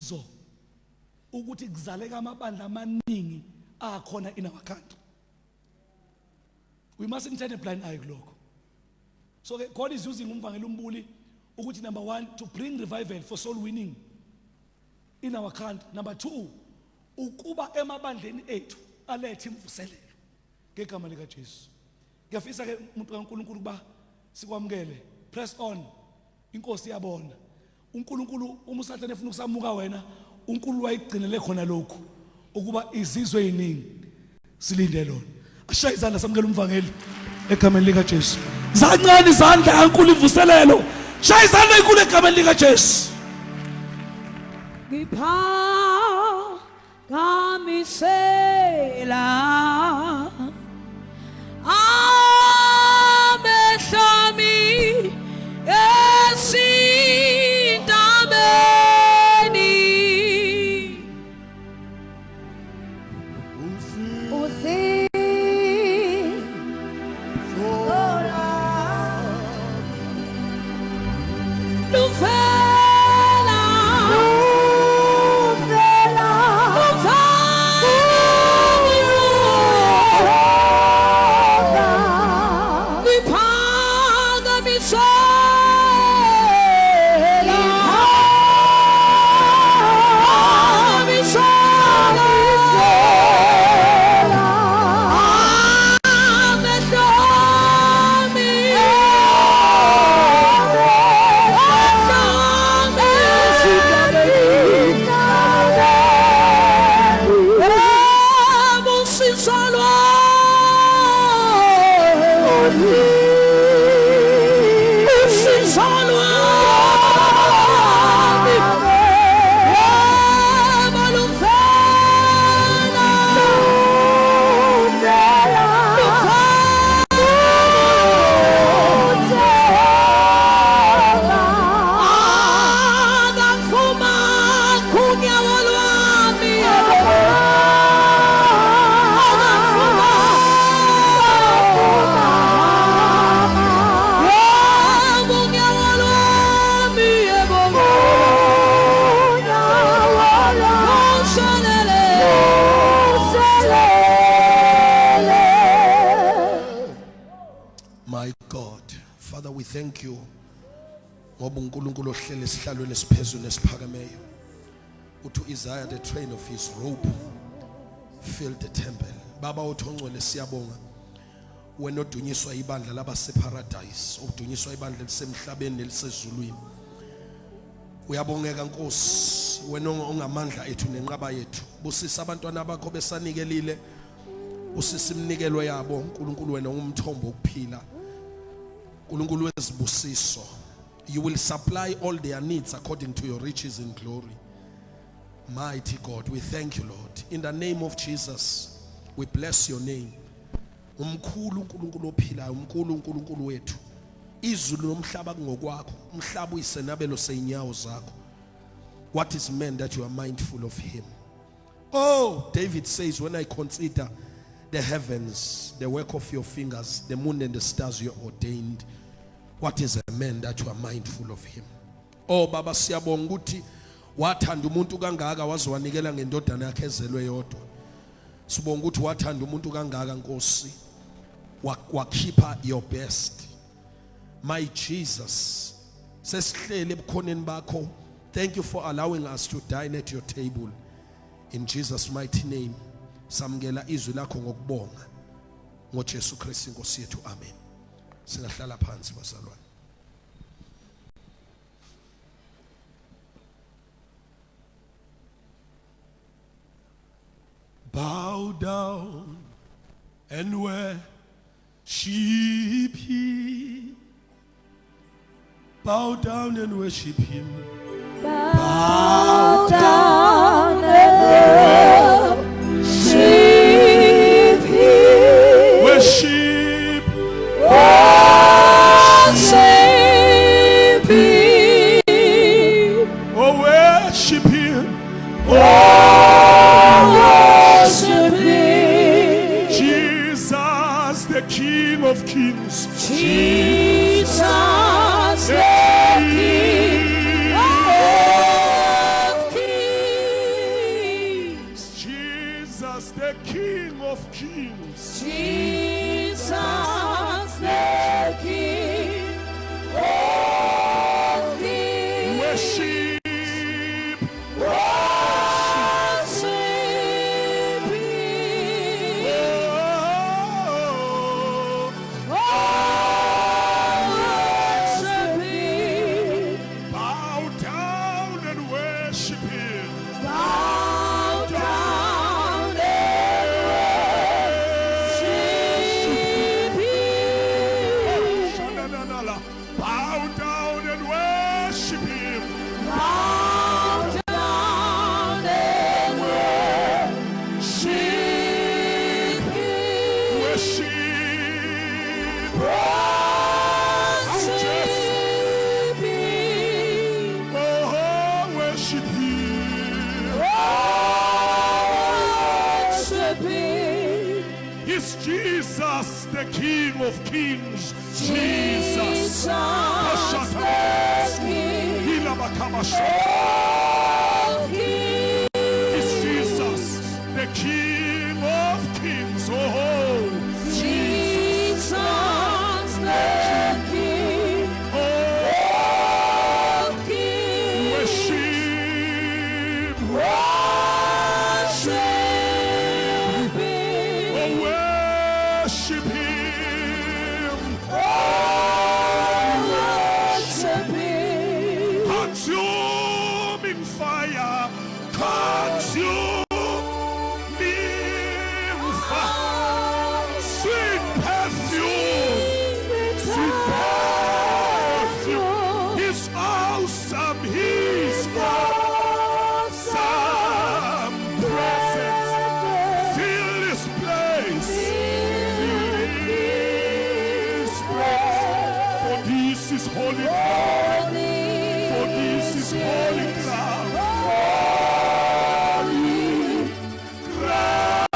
isizo ukuthi kuzaleka amabandla amaningi akhona in our country. We mustn't turn a blind eye kulokho. So God is using umvangeli umbuli ukuthi number 1 to bring revival for soul winning in our country. Number 2 ukuba emabandleni ethu alethe imvuselelo ngegama lika Jesu. Ngiyafisa ke umuntu kaNkulunkulu kuba sikwamukele. Press on. Inkosi yabona. uNkulunkulu uma usathane efuna ukusamuka wena, uNkulunkulu wayigcinele khona lokho ukuba izizwe eziningi silinde lona. Ashaya izandla samukela umvangeli egameni lika Jesu. Zancane izandla kaNkulunkulu ivuselelo. Shaya izandla enkulu egameni lika Jesu. Ngiphakamisela amehlami esintabeni Thank you. Ngoba uNkulunkulu ohlele esihlalweni esiphezulu esiphakameyo. Uthi Isaiah the train of his robe filled the temple. Baba uthongcwele siyabonga. Wena odunyiswa ibandla labase paradise, odunyiswa ibandla lisemhlabeni nelisezulwini. Uyabongeka Nkosi, wena ongamandla ethu nenqaba yethu. Busisa abantwana bakho besanikelile. Usisa imnikelo yabo, uNkulunkulu wena ungumthombo wokuphila. uNkulunkulu wezibusiso. You will supply all their needs according to your riches in glory. Mighty God, we thank you, Lord. In the name of Jesus, we bless your name. Umkhulu uNkulunkulu ophilayo, umkhulu uNkulunkulu wethu. Izulu nomhlaba kungokwakho, umhlaba uyisenabelo seinyawo zakho. What is man that you are mindful of him? Oh, David says, when I consider the heavens, the work of your fingers, the moon and the stars you ordained, what is a man that you are mindful of him? Oh Baba, siyabonga ukuthi wathanda umuntu kangaka waziwanikela ngendodana yakhe ezelwe yodwa. Sibonga ukuthi wathanda umuntu kangaka Nkosi wakhipha your best. My Jesus, sesihlele ebukhoneni bakho. Thank you for allowing us to dine at your table. In Jesus' mighty name, samukela izwi lakho ngokubonga. NgoJesu Kristu Nkosi yethu, amen. Singahlala phansi bazalwane. Bow down and worship him. Bow down and worship him. Bow down and worship him. Worship. Worship him. Oh, worship him. Oh, worship him. Jesus, the King of Kings. Jesus, the King of Kings. the King of Kings. Jesus, the King of Kings. Worship. Worship Him. Oh, Worship Him. bow down and worship Him. Bow down and worship Him. Shananala. Bow down and worship Him. Bow down and worship Him. Worship. Worship Him. Oh, worship Him. Worship Him. It's Jesus, the King of Kings. Jesus, the King Hilabakamasha. of Kings. It's Jesus, the King of Kings. Oh, Jesus, the King oh, of Kings. worship. Worship Him. Oh, worship Him. Worship Him. Consuming fire. Consuming fire. Sweet perfume. Sweet perfume. He's awesome. He's awesome. Presence. Fill this place. This place. For this is holy ground. For this is holy ground. Holy ground.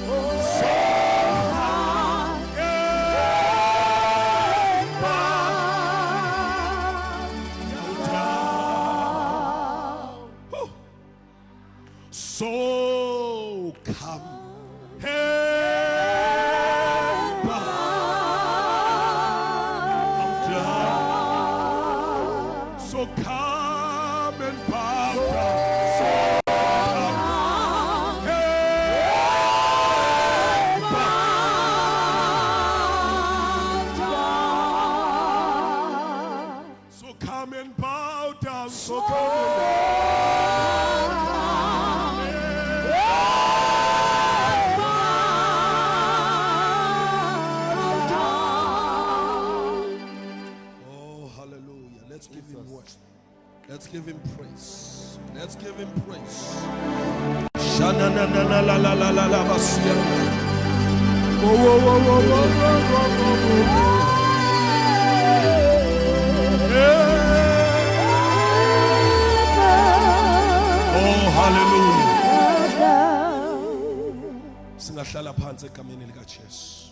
So high and down. Oh. So come and bow down. So come and bow down. So come and bow. So come and bow down. So come and Oh, hallelujah. Let's give him worship. Let's give him praise. Let's give him praise. Shanananalalalalabasia. Whoa, whoa, whoa, whoa, whoa, whoa, whoa, whoa, whoa. Yeah. Oh, hallelujah. Singahlala phansi egameni likaJesu.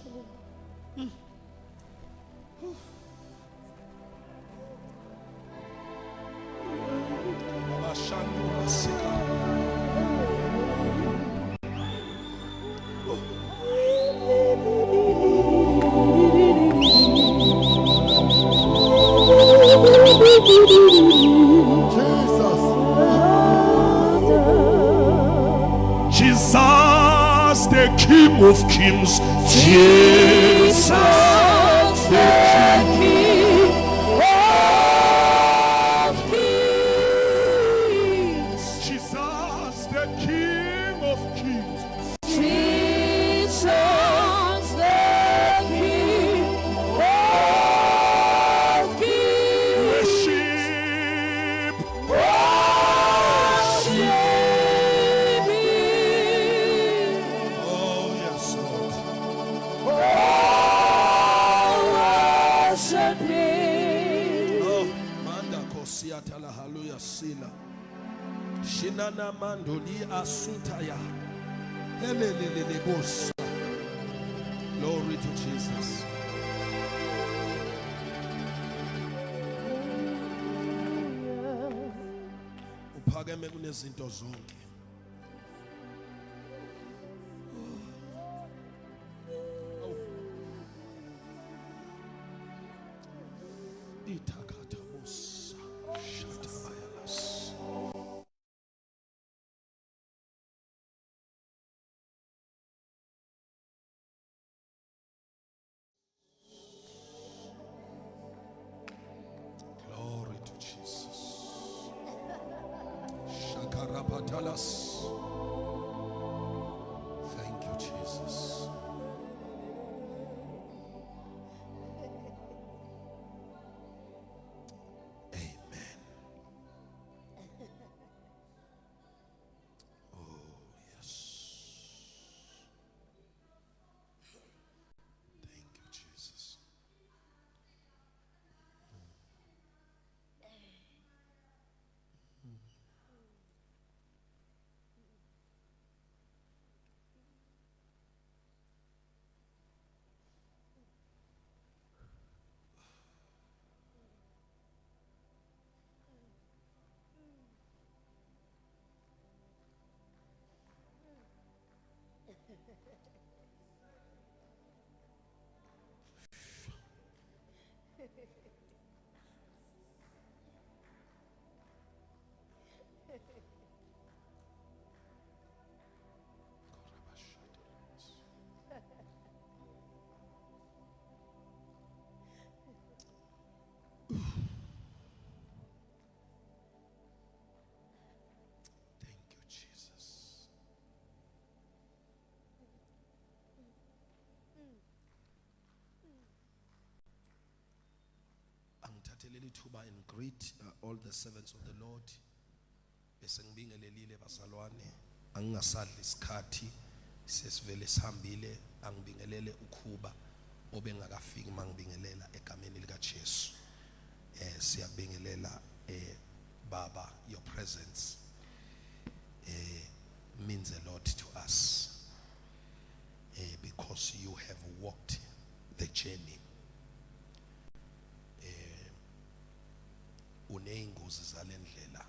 Abashandula sika. Jesus, the King of Kings. Jesus, the King of Kings. Jesus, the King of Kings. Jesus, the King of Kings. Worship. Worship Him. Oh, yes, Lord. Worship Him. Oh, manda kosiata la haluya sila. Shinana mandoli asutaya. Helelelele bosa. Glory to Jesus. uphakeme kunezinto zonke. Itakata bosa shatabayalas. Glory to Jesus. Shakarapatalas. Thank you, Jesus. Amen. Oh, yes. Thank you, Jesus. Thank you, Jesus. Angithathelele ithuba and greet all the servants of the Lord. Bese ngibingelelile bazalwane, angingasadli isikhathi sesivele sihambile, angibingelele ukhuba obengakafiki mangibingelela egameni lika Jesu. Siyabingelela Baba, your presence means a lot to us because you have walked the journey. Uneyingozi zalendlela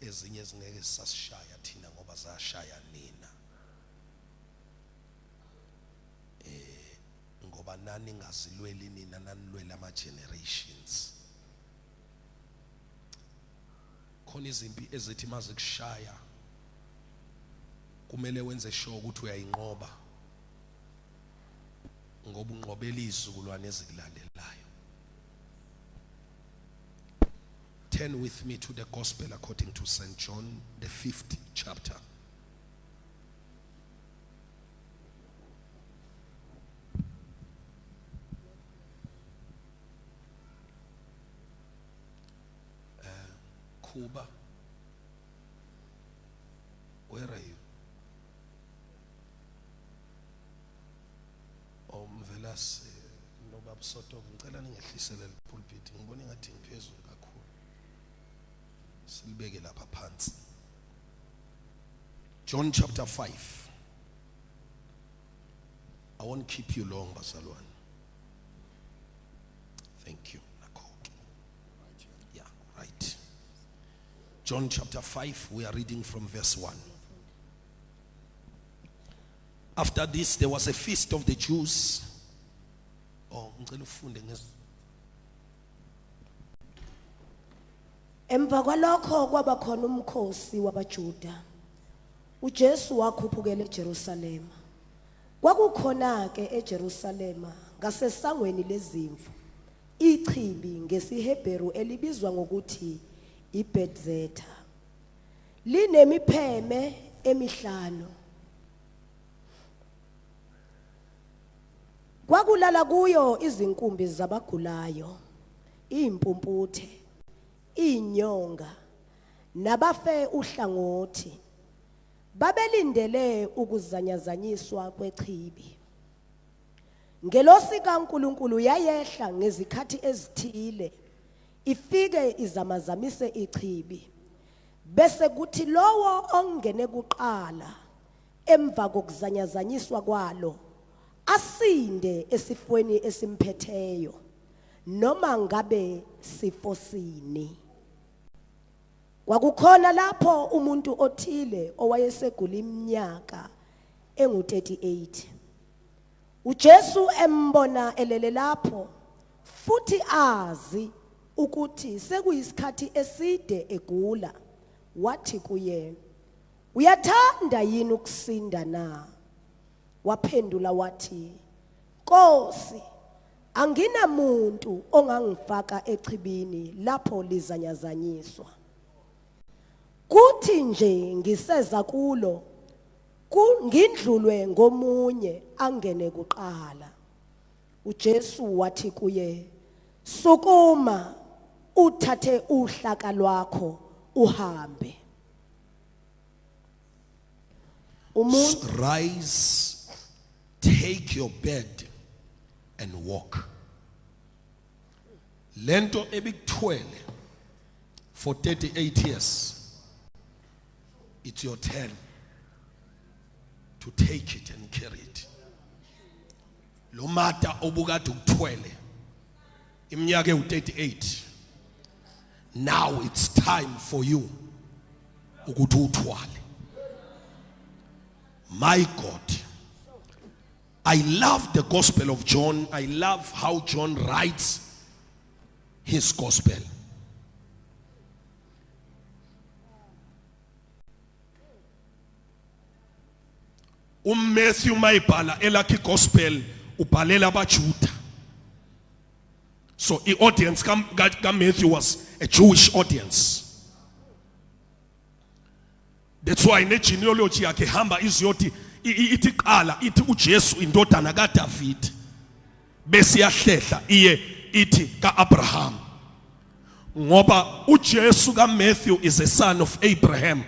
ezinye ezingeke sasishaya thina ngoba zashaya nina, ngoba nani ngazilweli nina, nanilwela ama generations. Khona izimpi ezithi mazikushaya kumele wenze sure ukuthi uyayinqoba, ngoba unqobela izizukulwane ezikulandelayo. Turn with me to the Gospel according to St. John, the 5th chapter. Kuba, where are you? Mvelas no bab soto ngicela ningehlisele le pulpit, ngibona ngathi ngiphezulu kakhulu. Silibeke lapha phansi. John chapter 5. I won't keep you long, bazalwane. Thank you. Yeah, right. John chapter 5, we are reading from verse 1. After this, there was a feast of the Jews. Emva kwalokho kwaba khona umkhosi wabaJuda. uJesu wakhuphukela eJerusalema. Kwakukhona ke eJerusalema ngasesangweni lezimvu ichibi ngesiHebheru elibizwa ngokuthi iBethesda. Linemipheme emihlanu. Kwakulala kuyo izinkumbi zabagulayo, impumputhe, inyonga, nabafe uhlangothi. Babelindele ukuzanyazanyiswa kwechibi. Ngelosi kaNkulunkulu yayehla ngezikhathi ezithile, ifike izamazamise ichibi. Bese kuthi lowo ongene kuqala emva kokuzanyazanyiswa kwalo asinde esifweni esimphetheyo, noma ngabe sifosini. Kwakukhona lapho umuntu othile owayesegula iminyaka engu-38. uJesu embona elele lapho futhi azi ukuthi sekuyisikhathi eside egula, wathi kuye, "Uyathanda yini ukusinda na?" Waphendula wathi, "Nkosi, anginamuntu ongangifaka echibini lapho lizanyazanyiswa. Kuthi nje ngiseza kulo, ngindlulwe ngomunye angene kuqala." uJesu wathi kuye, "Sukuma, uthathe uhlaka lwakho uhambe." Rise, take your bed and walk. Lento ebikuthwele for 38 years. It's your turn to take it and carry it. Lo mata obukade ukuthwele iminyaka u38. Now it's time for you ukuthi uthwale. My God, I love the Gospel of John. I love how John writes his gospel. Matthew mayibhala elakhi gospel ubhalela abaJuda. So the audience ka Matthew was a Jewish audience. That's why ne genealogy yakhe hamba iziyothi ithi qala ithi uJesu indodana kaDavid bese yahlehla iye ithi kaAbraham. Ngoba uJesu kaMatthew is a son of Abraham.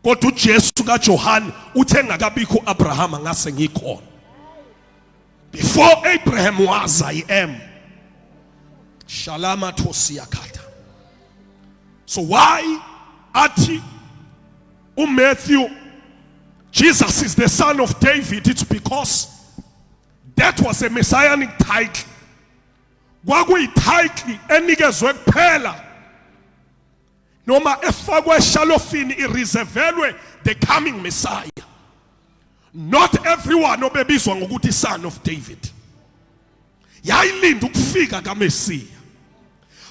Kodwa uJesu kaJohn uthe ngakabikho uAbraham ngase ngikhona. Before Abraham was, I am. Shalama tosiyakata. So why ati Matthew, Jesus is the son of David? It's because that was a messianic title. Kwakuyi-title enikezwe kuphela noma efakwe eshalofini ireservelwe the coming Messiah. Not everyone obebizwa ngokuthi son of David yayilinda ukufika kaMesiya.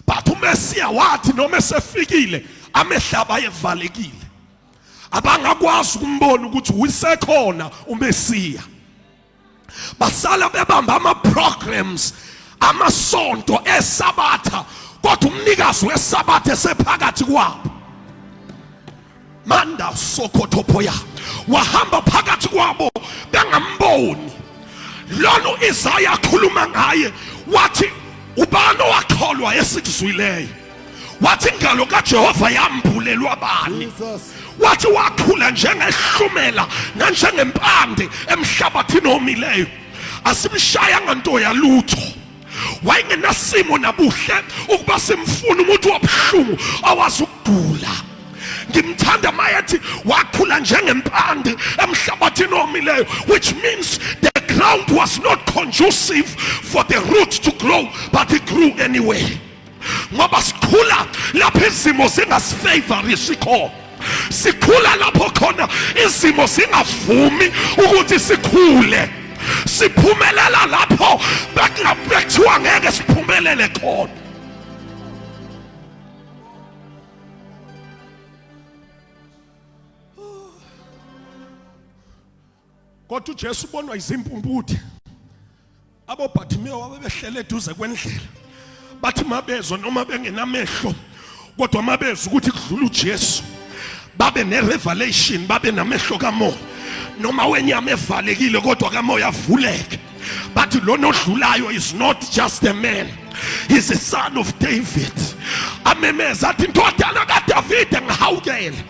But uMesiya wathi noma esefikile amehlaba evalekile, abangakwazi ukumbona ukuthi usekhona uMesiya. Basala bebamba ama-programs amasonto esabatha, kodwa umnikazi wesabatha esephakathi kwabo. Manda sokothopoya wahamba phakathi kwabo bengamboni. Lona Isaya akhuluma ngaye wathi ubani owakholwa esikuzwileyo, wathi ingalo kaJehova yambulelwa bani, wathi wakhula njengehlumela nanjengempande emhlabathini omileyo, asimshaya nganto yalutho. Wayengenasimo nabuhle ukuba simfuna umuntu wabhlungu awazi ukugula. Ngimthanda mayethi wakhula njengempande emhlabathini omileyo, which means the ground was not conducive for the root to grow, but it grew anyway. Ngoba sikhula lapho izimo zingasifavori sikho, sikhula lapho khona izimo zingavumi ukuthi sikhule, siphumelela lapho bekuthiwa ngeke siphumelele khona. Kodwa uJesu ubonwa izimpumputhe. AboBhathimeyo ababehlele eduze kwendlela bathi mabezwa noma bengenamehlo, kodwa mabezwa ukuthi kudlula uJesu babe nerevelation, babe namehlo kamoya. Noma wenyama evalekile kodwa kamoya avuleke. But lona odlulayo is not just a man, he's a son of David. Amemeza athi indodana kaDavid ngihawukele.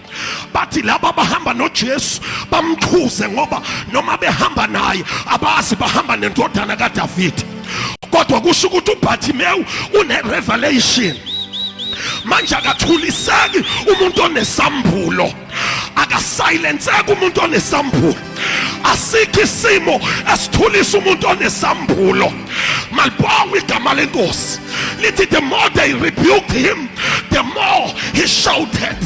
Bathi laba bahamba noJesu bamkhuze ngoba noma behamba naye abazi bahamba nendodana kaDavid. Kodwa kusho ukuthi uBhathimeyu une revelation. Manje akathuliseki umuntu onesambulo, akasilenzeki umuntu onesambulo. Asikho isimo esithulisa umuntu onesambulo. Malibonga igama lenkosi lithi the more they rebuked him, the the more he shouted,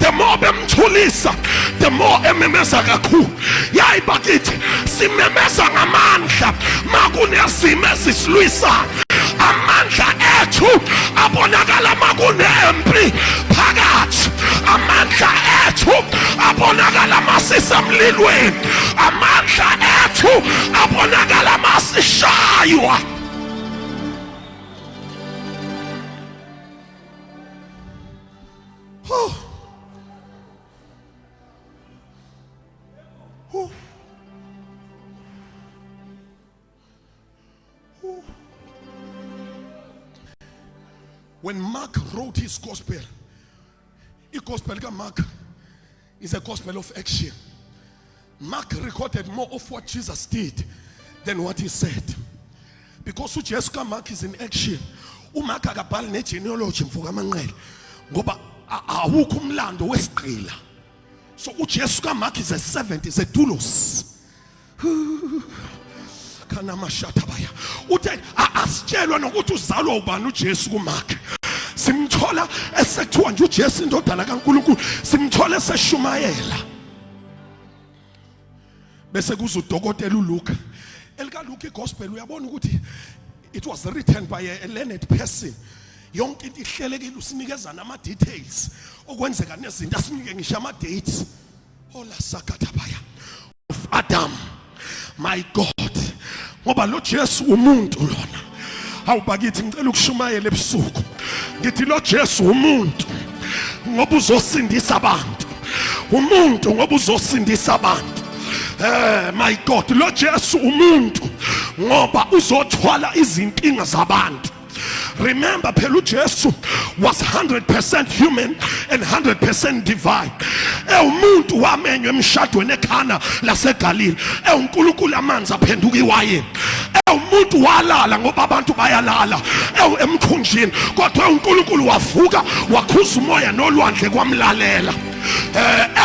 the more bemthulisa, the more ememeza kakhulu. Yayi bakithi simemeza ngamandla makunezimo ezisilwisa. Amandla ethu abonakala makunempi phakathi. Amandla ethu abonakala masisemlilweni. Amandla ethu abonakala masishaywa. When Mark wrote his gospel, the gospel of Mark is a gospel of action. Mark recorded more of what Jesus did than what he said. Because uJesu kaMark is in action. uMark akabhali negenealogy mfuka amanqele ngoba awukho umlando wesiqila. So uJesu kaMark is a servant, is a doulos. Kana mashatabaya uthe asitshelwa nokuthi uzalwa ubani uJesu kuMark. Simthola esethiwa nje uJesu indodana kaNkulunkulu, simthola eseshumayela. Bese kuza udokotela uLuka. Elika Luka igospel uyabona ukuthi it was written by a learned person. Yonke into ihlelekile usinikeza nama details okwenzeka nezinto asinike ngisho ama dates. Ola sakatabaya of Adam. My God. Ngoba lo Jesu umuntu lona. Awubakithi ngicela ukushumayela ebusuku. Ngithi lo Jesu umuntu ngoba uzosindisa abantu. Umuntu ngoba uzosindisa abantu. My God, lo Jesu umuntu ngoba uzothwala izinkinga zabantu. Remember, phela uJesu was 100% human and 100% divine. Umuntu wamenywe emshadweni eKhana laseGalile. UNkulunkulu amanzi aphenduka iwayini. Umuntu walala ngoba abantu bayalala. Emkhunjini kodwa uNkulunkulu wavuka wakhuza umoya nolwandle kwamlalela.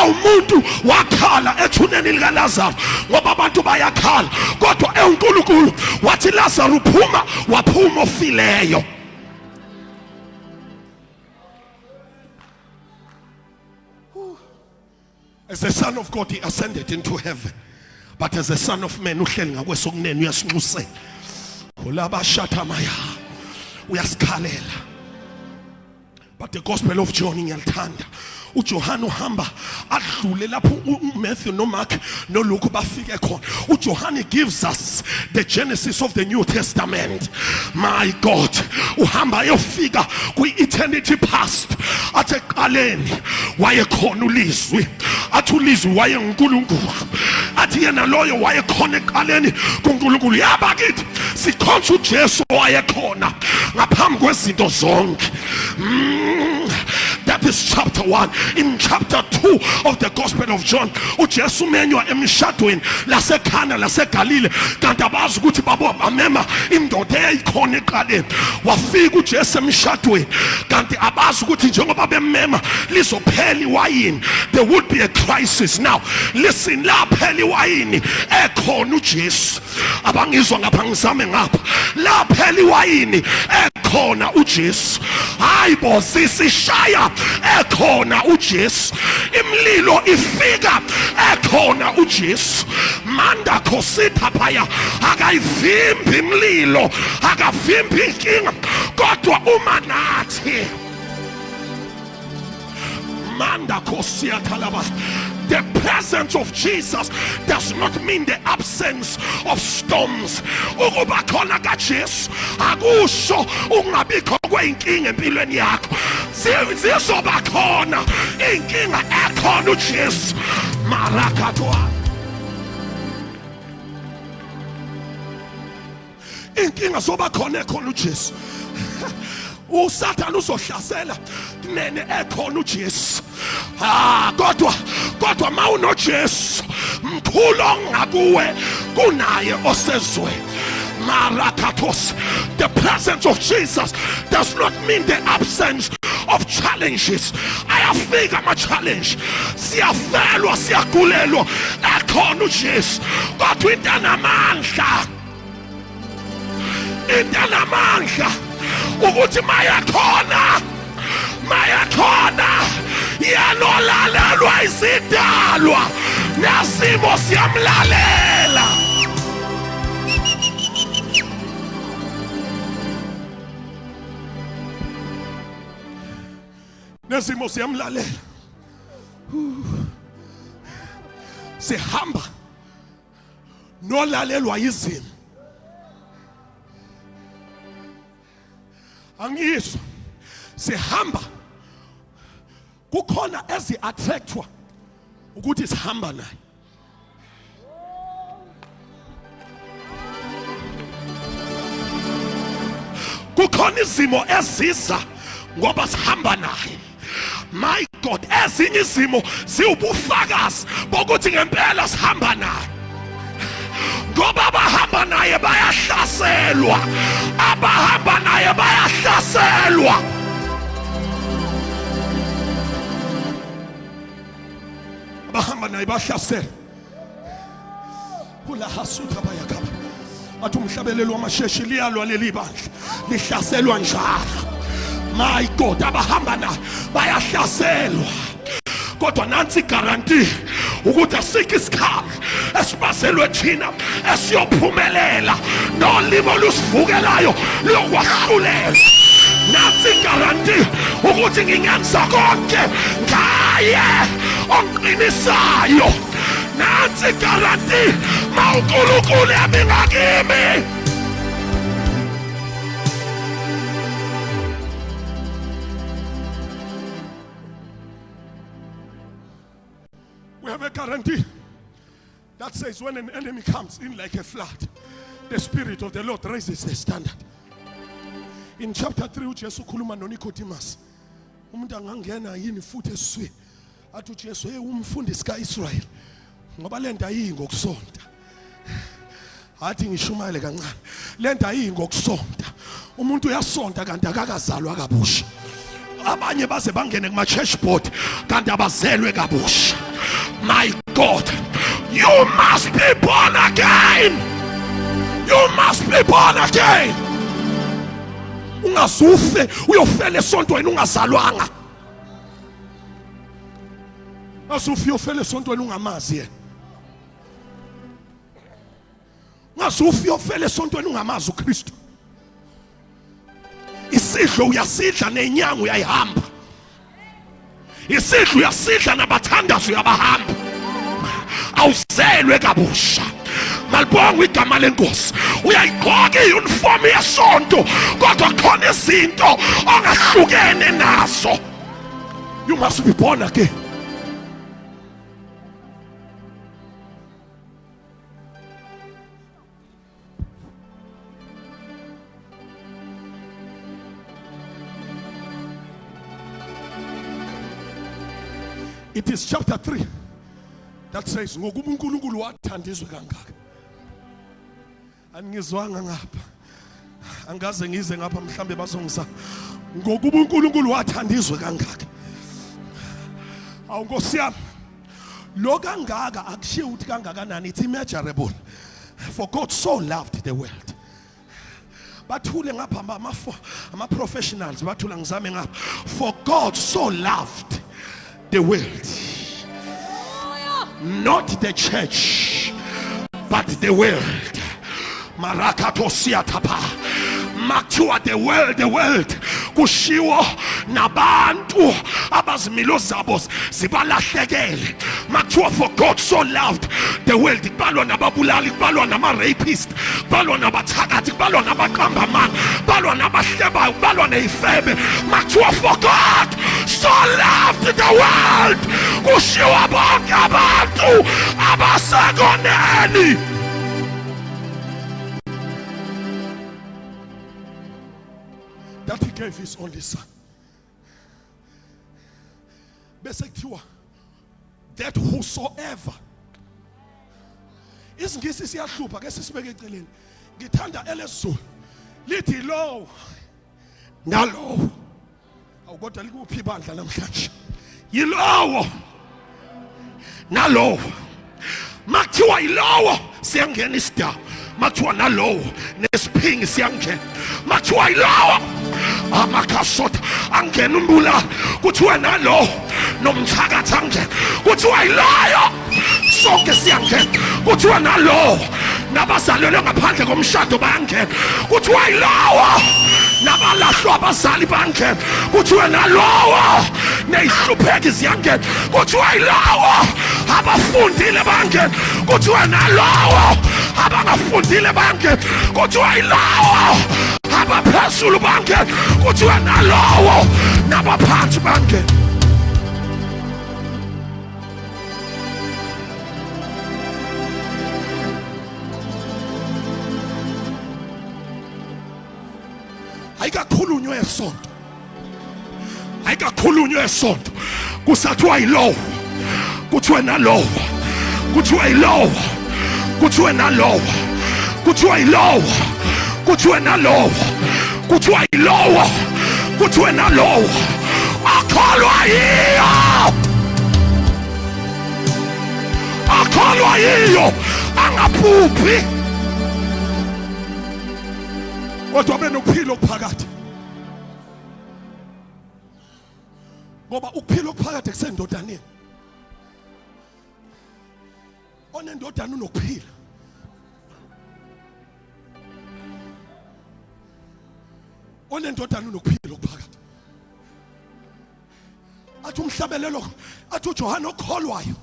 Umuntu wakhala ethuneni likaLazaro ngoba abantu bayakhala kodwa uNkulunkulu wathi Lazaro phuma, waphuma ofileyo. As the Son of God, he ascended into heaven, but as the Son of Man uhleli ngakwesokunene uyasinxusela. Ulabashatamaya uyasikhalela. But the Gospel of John ngiyalithanda. uJohane uhamba adlule lapho uMatthew noMark noLuke bafike khona. uJohane gives us the genesis of the New Testament. My God, uhamba yofika kwi-eternity past. Athi eqaleni wayekhona ulizwi, athi ulizwi wayenguNkulunkulu, athi yena loyo wayekhona eqaleni kuNkulunkulu. Yabakithi sikhonza uJesu wayekhona ngaphambi kwezinto zonke. That is chapter 1. In chapter 2 of the Gospel of John, uJesu menywa emshadweni laseKhana laseGalile. Kanti abazi ukuthi babo bamema indoda eyayikhona eqaleni. Wafika uJesu emshadweni kanti abazi ukuthi njengoba bemema lizophela iwayini. There would be a crisis. Now listen, laphela iwayini ekhona uJesu. Abangizwa ngapha ngizame ngapha. Laphela iwayini ekhona uJesu. Hayibo sisishaya ekhona uJesu. Imlilo ifika ekhona uJesu. Manda khositha phaya akayivimbi imlilo, akavimbi inkinga, kodwa uma nathi manda khosia talaba. The presence of Jesus does not mean the absence of storms. Ukuba khona kaJesu akusho ungabikho kweinkinga empilweni yakho. Zizoba khona inkinga ekhona uJesu. Marakatwa. Inkinga zoba khona ekhona uJesu. uSathane uzohlasela nene ekhona uJesu. Kodwa mawunoJesu mkhulu ngakuwe kunaye osezweni. Marakatos. The presence of Jesus does not mean the absence of challenges. Ayafika ama challenge, siyafelwa siyagulelwa ekhona uJesu. Kodwa into namandla, into namandla ukuthi mayakhona khona yenolalelwa isidalwa nesimo siyamlalela. Nesimo siyamlalela. Sihamba nolalelwa izimo. Angizwa sihamba kukhona ezi attractwa ukuthi sihamba naye. Kukhona izimo eziza ngoba sihamba naye. My God, ezinye izimo ziwubufakazi bokuthi ngempela sihamba naye. Ngoba abahamba naye bayahlaselwa, abahamba naye bayahlaselwa. Abahamba naye bahlaselwa. Kula hasutha bayakaba. Athi umhlabelelo wamasheshi liyalwa leli bandla, lihlaselwa njalo. My God, abahamba naye bayahlaselwa. Kodwa nansi guarantee ukuthi asikho isikhathi esibaselwe thina esiyophumelela nolimo lusivukelayo lokwahlulela. Nansi guarantee ukuthi ngingenza konke ngaye onqinisayo. Nansi guarantee mawuNkulunkulu yami ngakimi. We have a guarantee that says when an enemy comes in like a flood, the Spirit of the Lord raises the standard. In chapter 3, uJesu ukhuluma noNicodemus. Umuntu angangena yini futhi eswe. Athi uJesu umfundisi kaIsrayeli. Ngoba lento ayiyi ngokusonta. Athi ngishumayele kancane. Lento ayiyi ngokusonta. Umuntu uyasonta kanti akakazalwa kabusha. Abanye baze bangene kuma church board kanti abazelwe kabusha. My God, you must be born again. You must be born again. Ungasufe uyofela esontweni ungazalwanga. Asufi uyofela esontweni ungamazi yena. Ungasufi uyofela esontweni ungamazi uKristu. Isidlo uyasidla nenyanga uyayihamba. Isidlo uyasidla nabathandazi uyabahamba. Awuzelwe kabusha. Malibonga igama lenkosi. Uyayigqoka iuniform yesonto kodwa khona izinto ongahlukene nazo. You must be born again. It is chapter 3 that says ngokuba uNkulunkulu wathandizwe kangaka. Angizwanga ngapha. Angaze ngize ngapha mhlambe bazongisa. Ngokuba uNkulunkulu wathandizwe kangaka. Awu Nkosi yami. Lo kangaka akushiya ukuthi kangakanani, it's immeasurable. For God so loved the world. Bathule ngapha ama professionals bathula ngizame ngapha. For God so loved the world, not the church, but the world. Marakato siatapa. Makua the world. Kushiwo nabantu abazimilo zabos zibalahlekele. Makua for God so loved the world. Balwa nababulali, balwa nama-rapist, balwa nabathakathi, balwa nabaqambamanga, balwa nabahleba, balwa neyifebe. Makua for God so loved the world. Kushiwo bonke abantu abasekoneni. That he gave his only son. Besekuthiwa that whosoever. Isingisi siyahlupha ke sisibeke eceleni. Ngithanda elesizulu. Lithi lo nalo. Awukodwa likuphi ibandla namhlanje. Yilowo nalo. Makuthiwa yilowo siyangena isidawu. Makuthiwa nalowo nesiphingi siyangena. Makuthiwa yilowo amakasota angena umbulali kuthiwe nalo nomthakathi angena kuthiwa yiloyo sonke siyangena kuthiwa nalo nabazalelwe ngaphandle komshado bayangena kuthiwa yilowo nabalahlwa abazali bangena kuthiwa nalowo neyihlupheki ziyangena kuthiwa yilowo abafundile bangena kuthiwa nalowo abangafundile bangena kuthiwa yilowo abaphezulu bangena kuthiwa nalowo nabaphansi bangena. Ayikakhulunywe esonto, ayikakhulunywe esonto, kusathiwa yilowo kuthiwe nalowo kuthiwe yilowo kuthiwe nalowo kuthiwe yilowo kuthiwe nalowo kuthiwa yilowo kuthiwe nalowo akholwa yiyo akholwa yiyo angaphuphi kodwa benokuphila okuphakathi ngoba ukuphila okuphakathi kusendodaneni onendodana unokuphila onendodana unokuphila okuphakathi athi umhlabelelo athi uJohane okholwayo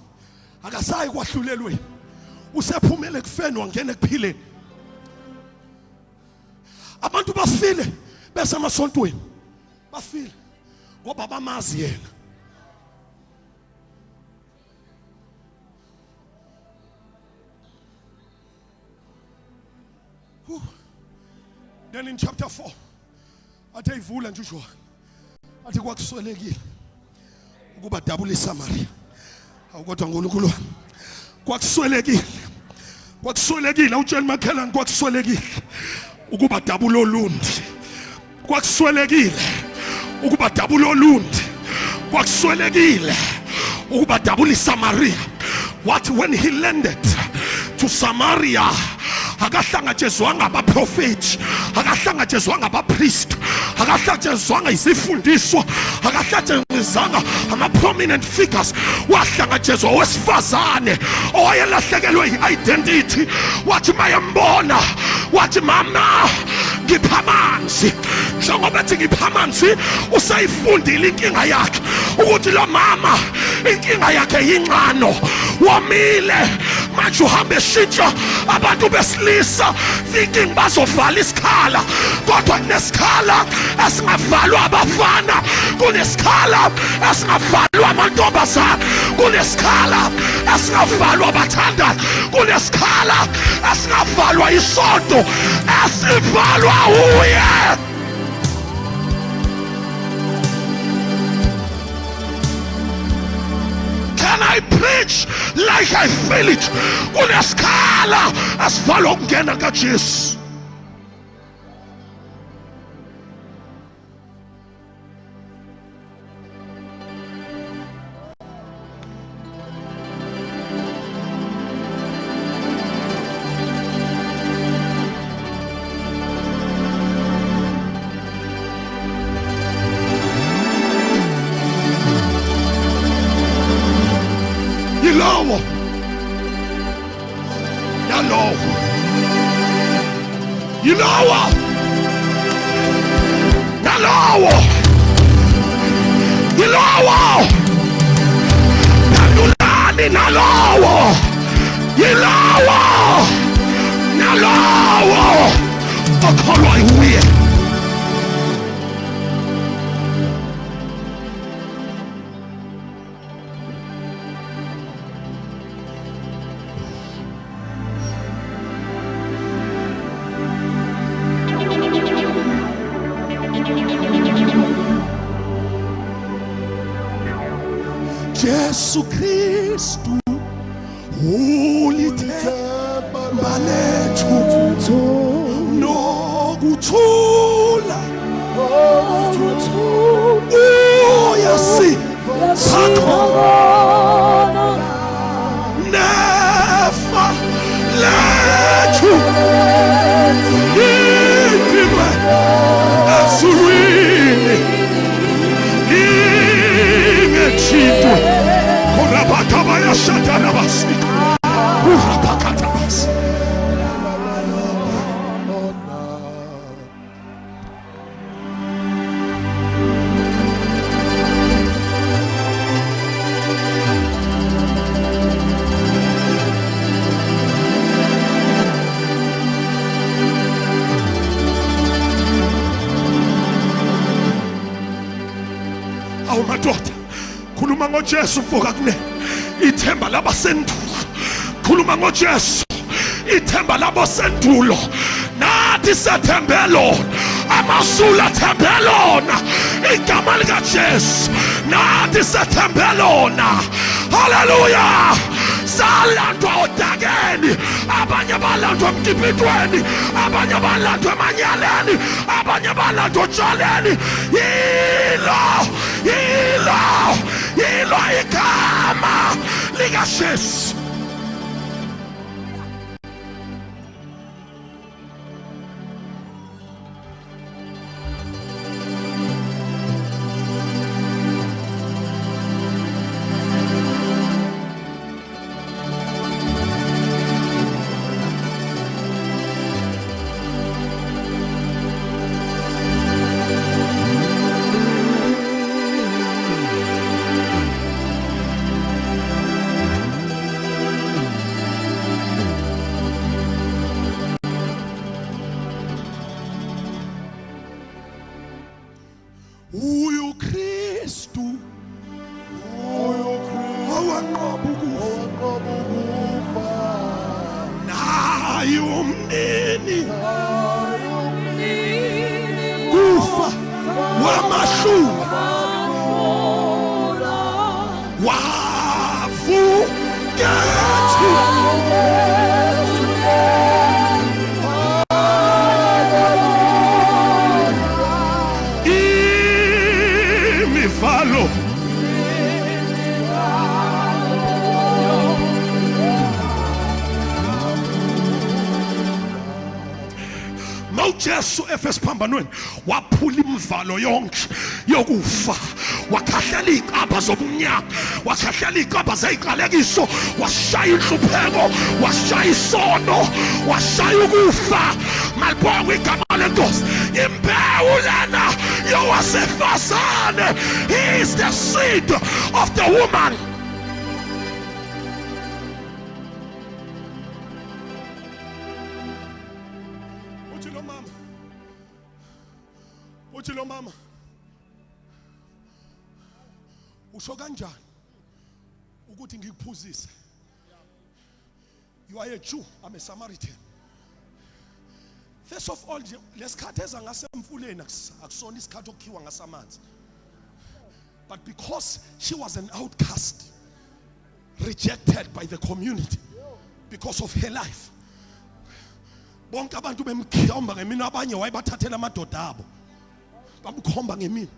akasayi kwahlulelweni usephumele ekufeni wangena ekuphileni. Abantu bafile besemasontweni bafile ngoba bamazi yena. Then in chapter 4 athe ivula nje uJohane athi kwakuswelekile ukuba dabula iSamaria awukodwa ngoNkulunkulu wami kwakuswelekile utshela makhelane kwakuswelekile ukuba dabula olundi kwakuswelekile ukuba dabula olundi kwakuswelekile ukuba dabula iSamaria. What when he landed to Samaria akahlangatshezwanga abaprofeti akahlangatshezwanga abapriest akahlangatshezwanga izifundiswa akahlangatshezwanga ama-prominent figures wahlangatshezwa owesifazane owayelahlekelwe i-identity wathi mayembona wathi mama ngipha amanzi njengoba ethi ngipha amanzi usayifundile inkinga yakhe ukuthi lo mama inkinga yakhe yincano womile manje uhambe eshintsha abantu besilisa thinking bazovala isikhala kodwa kunesikhala esingavalwa abafana kunesikhala esingavalwa amantombazana kunesikhala esingavalwa abathandana kunesikhala esingavalwa isonto esivalwa uye. Can I preach like I feel it? Kunesikhala asivalwa ukungena kaJesu. Yilowo nalowo yilowo nalowo yilowo nalulani nalowo yilowo nalowo okholwa nguye. Jesu Kristu ulithemba lethu nokuthula uyasikhona nefa lethu indima ezulwini Hawu madoda, khuluma ngoJesu mfoka kune. Ithemba labasendulo. Khuluma ngoJesu. Ithemba labasendulo. Nathi sethembe lona. Amasula thembe lona. Igama likaJesu. Nathi sethembe lona. Hallelujah. Salandwa odakeni, abanye balandwa emdibidweni, abanye balandwa emanyaleni, abanye balandwa otshwaleni. Yilo igama likaJesu. Uyu Kristu owanqoba ukufa naye umnini kufa wamashuma wavuka follow. Jesu efesiphambanweni waphula imvalo yonke yokufa, wakhahlela izikaba zobumnyama, wakhahlela izikaba zeziqalekiso, washaya inhlupheko, washaya isono, washaya ukufa. Malibonga igama lenkosi. Imbewu lena yowesifazane, he is the seed of the woman. Uthi lo mama usho kanjani ukuthi ngikuphuzise? You are a Jew, I'm a Samaritan. First of all, lesikhathi eza ngasemfuleni akusona isikhathi okukhiwa ngasamanzi. But because she was an outcast, rejected by the community because of her life, bonke abantu bemkhomba ngemina, abanye wayebathathela amadoda abo bamkhomba ngemina.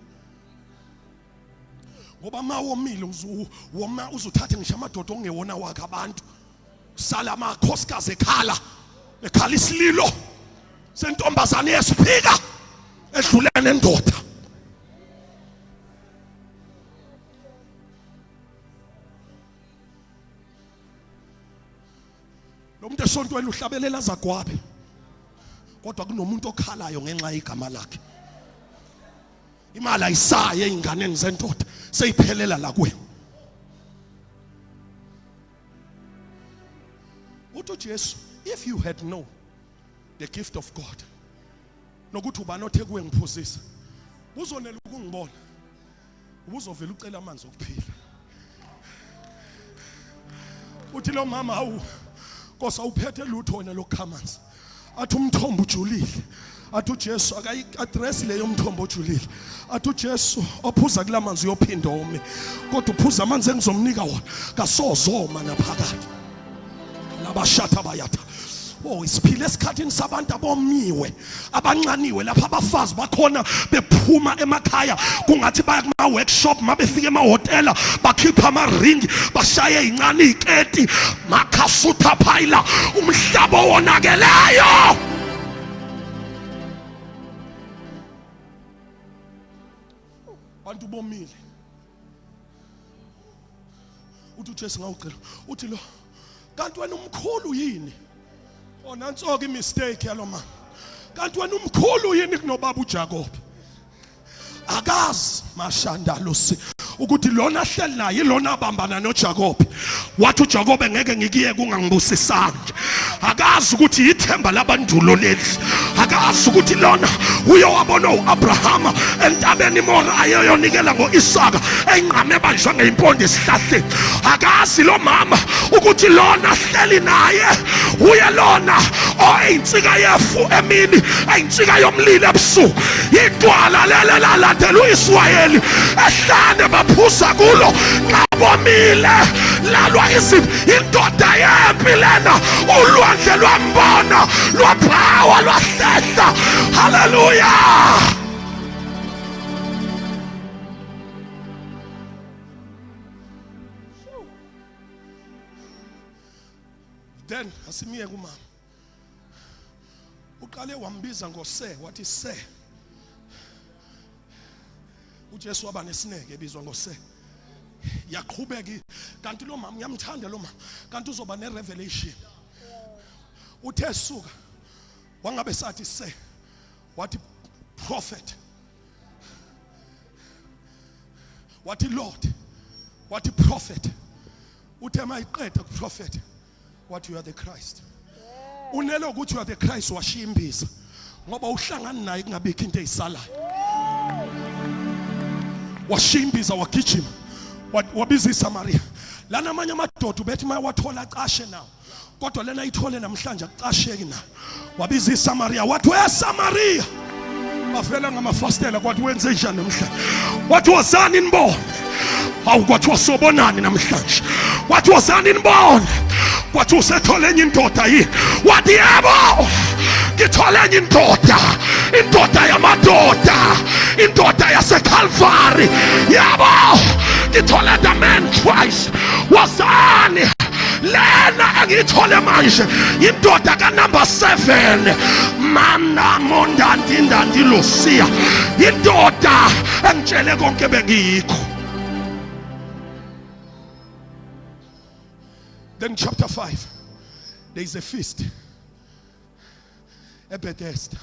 Ngoba mawomile uzuthathe ngisho amadoda ongewona wakhe abantu. Sala amakhosikazi ekhala isililo sentombazane yesiphika edlulene nendoda. Lo muntu esontweni uhlabelela zagwabe, kodwa kunomuntu okhalayo ngenxa igama lakhe. Imali ayisaye einganeni zendoda, seyiphelela la kuwe. Uthi uJesu, if you had known the gift of God, nokuthi ubani othe kuwe ngiphuzisa, uzonela ukungibona, ubuzovela ucela amanzi okuphila. Uthi lo mama, hawu Nkosi awuphethe lutho wena lokukhamanzi. Athi umthombo ujulile. Athi uJesu akayi-address leyo umthombo ojulile. Athi uJesu ophuza kulamanzi uyophinda ome, kodwa uphuza amanzi engizomnika wona kasozoma naphakathi. Labashatha bayatha. Oh, isiphile esikhathini sabantu abomiwe, abancaniwe lapha abafazi bakhona bephuma emakhaya kungathi baya kuma workshop, mabefika emahotela bakhipha amaringi bashaye incane iziketi makhasutha phayila umhlaba wonakeleyo. Bantu bomile. Uthi uJesu ngawucela, uthi lo kanti wena umkhulu yini? Onantsoko imistake yalo mama. Kanti wena umkhulu yini kunobaba uJakob? Akazi mashandalusi ukuthi lona ahleli naye lona abambana noJakob. Wathi uJakob engeke ngikiye kungangibusisanga. Akazi ukuthi ithemba labandulo leli. akazi ukuthi lona uye wabona u-Abrahama entabeni Moriya ayonikela ngo-Isaka engqame ebanjwa ngeyimpondo esihlahleni. Akazi lo mama ukuthi lona hleli naye uye lona oyinsika yefu emini eyinsika yomlilo ebusuku. Idwala lele lalandela u-Israyeli ehlane baphuza kulo nqabomile lalwa izipho. Indoda yempi lena ulwandle lwambona lwabhawa lwahlehla. Haleluya. Then asimiye kumama uqale wambiza ngose wathi se. uJesu waba nesineke ebizwa ngose. Yaqhubeka kanti lo mama ngiyamthanda lo mama kanti uzoba nerevelation. Uthe suka wangabe sathi se wathi prophet wathi Lord wathi prophet. Uthe mayiqeda prophet what you are the Christ. Unelo ukuthi you are the Christ washiya imbiza ngoba uhlangana naye kungabikho into ezisalayo. Washiya imbiza wagijima wabiza iSamaria. Lana amanye amadoda ubethi mayewathola aqashe nawo kodwa lena ayithole namhlanje aqasheki nawo. Wabiza iSamaria wathi weSamaria bafela ngamafastela kwathi wenze njani namhlanje. Wathi wozani nibone. Hawu kwathi wasobonani namhlanje. Wathi wozani nibone. Wathi usethole enye indoda yini. Wathi yebo ngithole enye indoda. Indoda yamadoda. Indoda yaseCalvary. Yebo ngithole the man Christ. Wozani lena engithole manje indoda ka number 7 mana mondandindandi Lucia. Indoda engitshele konke bengikho. Then chapter 5 there is a feast at Bethesda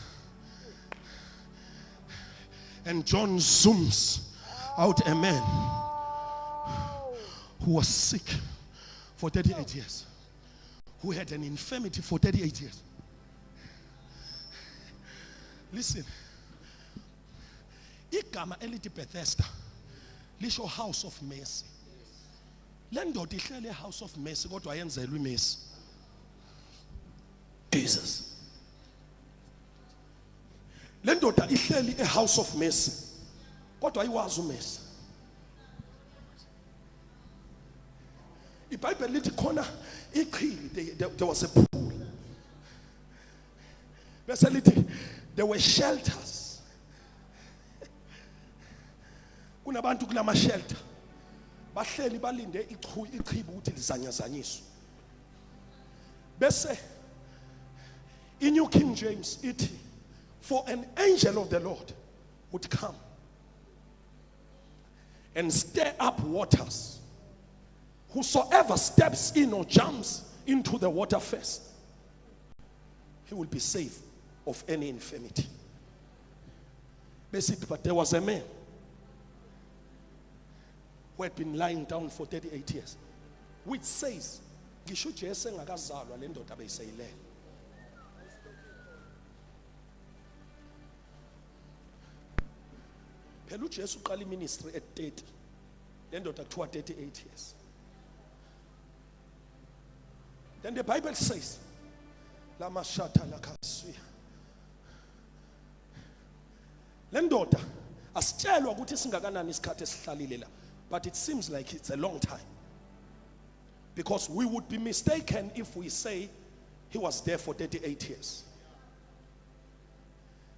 and John zooms out a man who was sick for 38 years, who had an infirmity for 38 years. Listen, igama elithi Bethesda lisho house of mercy. Lendoda ihlele house of mercy kodwa ayenzelwe imercy. Jesus. Lendoda ihleli a house of mercy kodwa ayiwazi umercy. iBhayibheli lithi khona iqhili there was a pool. Bese lithi there were shelters. Kunabantu kulama shelter. Bahleli balinde ichibi ukuthi lizanyazanyiswe. Bese in New King James ithi for an angel of the Lord would come and stir up waters. Whosoever steps in or jumps into the water first, he will be safe of any infirmity. Basically, but there was a man who had been lying down for 38 years, which says, ngisho uJesu engakazalwa le ndoda beyiseyilela. Phela uJesu uqala iministry at 30, le ndoda kuthiwa 38 years. Then the Bible says, Lama shata lakasuya. Le ndoda asitshelwa ukuthi singakanani isikhathi esihlalile la, but it seems like it's a long time. Because we would be mistaken if we say he was there for 38 years.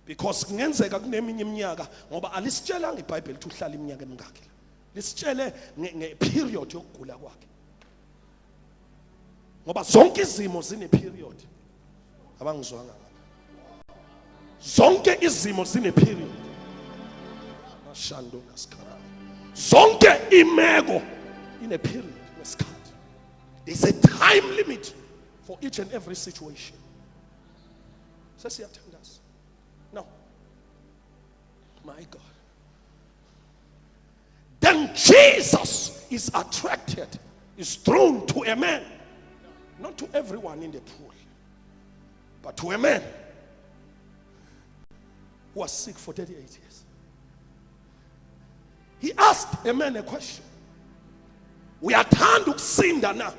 Because kungenzeka kuneminye iminyaka ngoba alisitshelanga iBhayibheli ukuthi uhlala iminyaka emingaki. Lisitshele ngeperiod yokugula kwakhe. Ngoba zonke izimo zine period. Abangizwanga ngapha. Zonke izimo zine period. Mashando naskara. Zonke imeko in a period wesikhathi. There's a time limit for each and every situation. Sesiyathandaza. Now, my God. Then Jesus is attracted, is drawn to a man. Not to everyone in the pool, but to a man. who was sick for 38 years. He asked a man a question. We are turned to sinda now.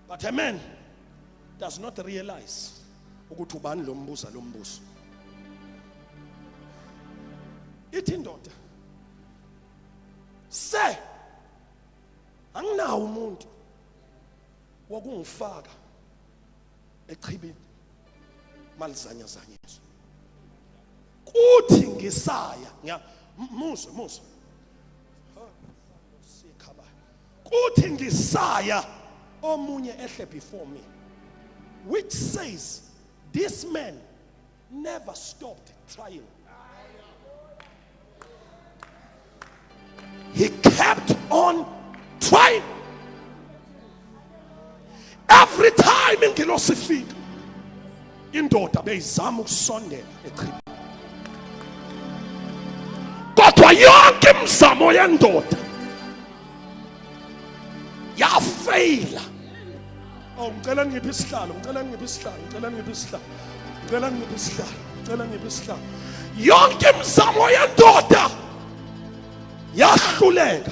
But a man does not realize ukuthi ubani lo mbuza lo mbuzo. Ithi indoda, se anginawo umuntu wokungifaka echibini malizanya zanyezo. Kuthi ngisaya muzwe kuthi ngisaya omunye ehle before me, which says this man never stopped trying. He kept on trying. Every time ingilosi ifika, indoda beyizama ukusondela echibini. Kodwa yonke imizamo yendoda yafeyila. Oh, ngicela ngiphi isihlalo, ngicela ngiphi isihlalo, ngicela ngiphi isihlalo, ngicela ngiphi isihlalo, ngicela ngiphi isihlalo. Yonke imizamo yendoda yahluleka.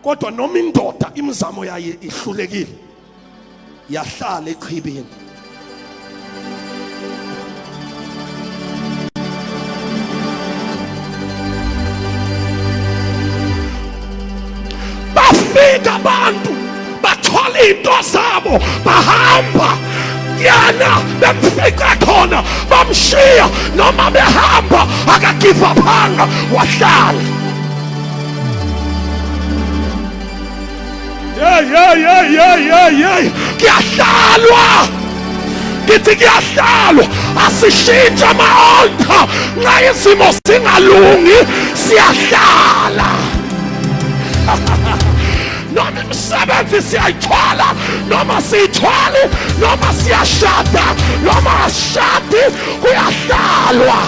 Kodwa noma indoda imizamo yayo ihlulekile, yahlala echibini. Bafika abantu bathola into zabo bahamba, yena bemfika khona bamshiya, noma behamba akagive uphanga wahlala. Kuyahlalwa, kithi kuyahlalwa. Asishintshe ama-altar nxa izimo zingalungi, siyahlala. Noma imisebenzi siyayithwala, noma siyithwali, noma siyashada, noma ashadi, kuyahlalwa.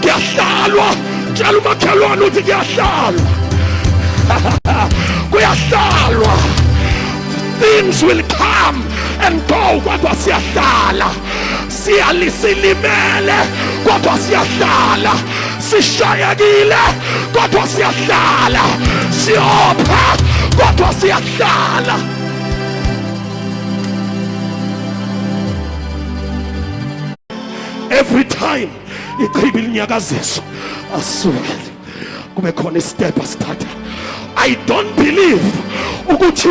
Kuyahlalwa, tshela umakhelwane uthi kuyahlalwa. Kuyahlalwa. Things will come and go, kodwa siyahlala. Siyalisimele, kodwa siyahlala. Sishayekile, kodwa siyahlala. Siyopha, kodwa siyahlala. Every time ichibi linyakaziswa asuke kube khona istep asithatha. I don't believe ukuthi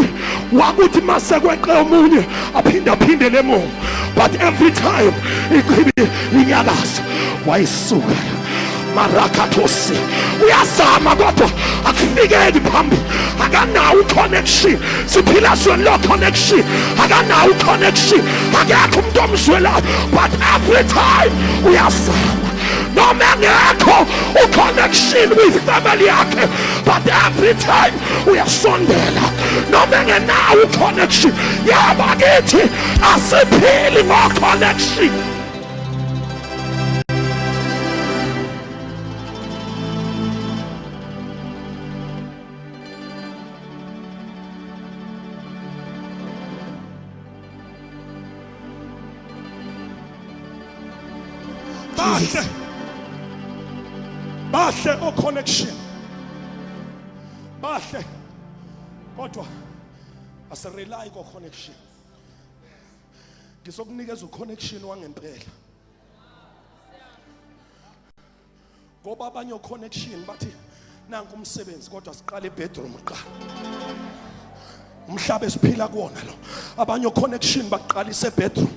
wakuthi masekweqe omunye aphinde lemon, but every time ichibi linyakaza wayisuka marakatosi. Uyazama kodwa akufikeki phambili, akanawo connection. Siphila zweni lo connection, akanawo connection, akekho umuntu omzwelayo, but every time uyazama. Noma engekho uconnection with family yakhe, but every time uyasondela. Noma engenawo uconnection, yaba kithi asiphili ngo-connection. Bahle o connection, bahle kodwa asirely ko connection. Ngizokunikeza uconnection wangempela, ngoba abanye uconnection bathi nanku umsebenzi kodwa siqala ebedroom qala. Umhlaba esiphila kuwona lo, abanye connection baqalisa ebedroom.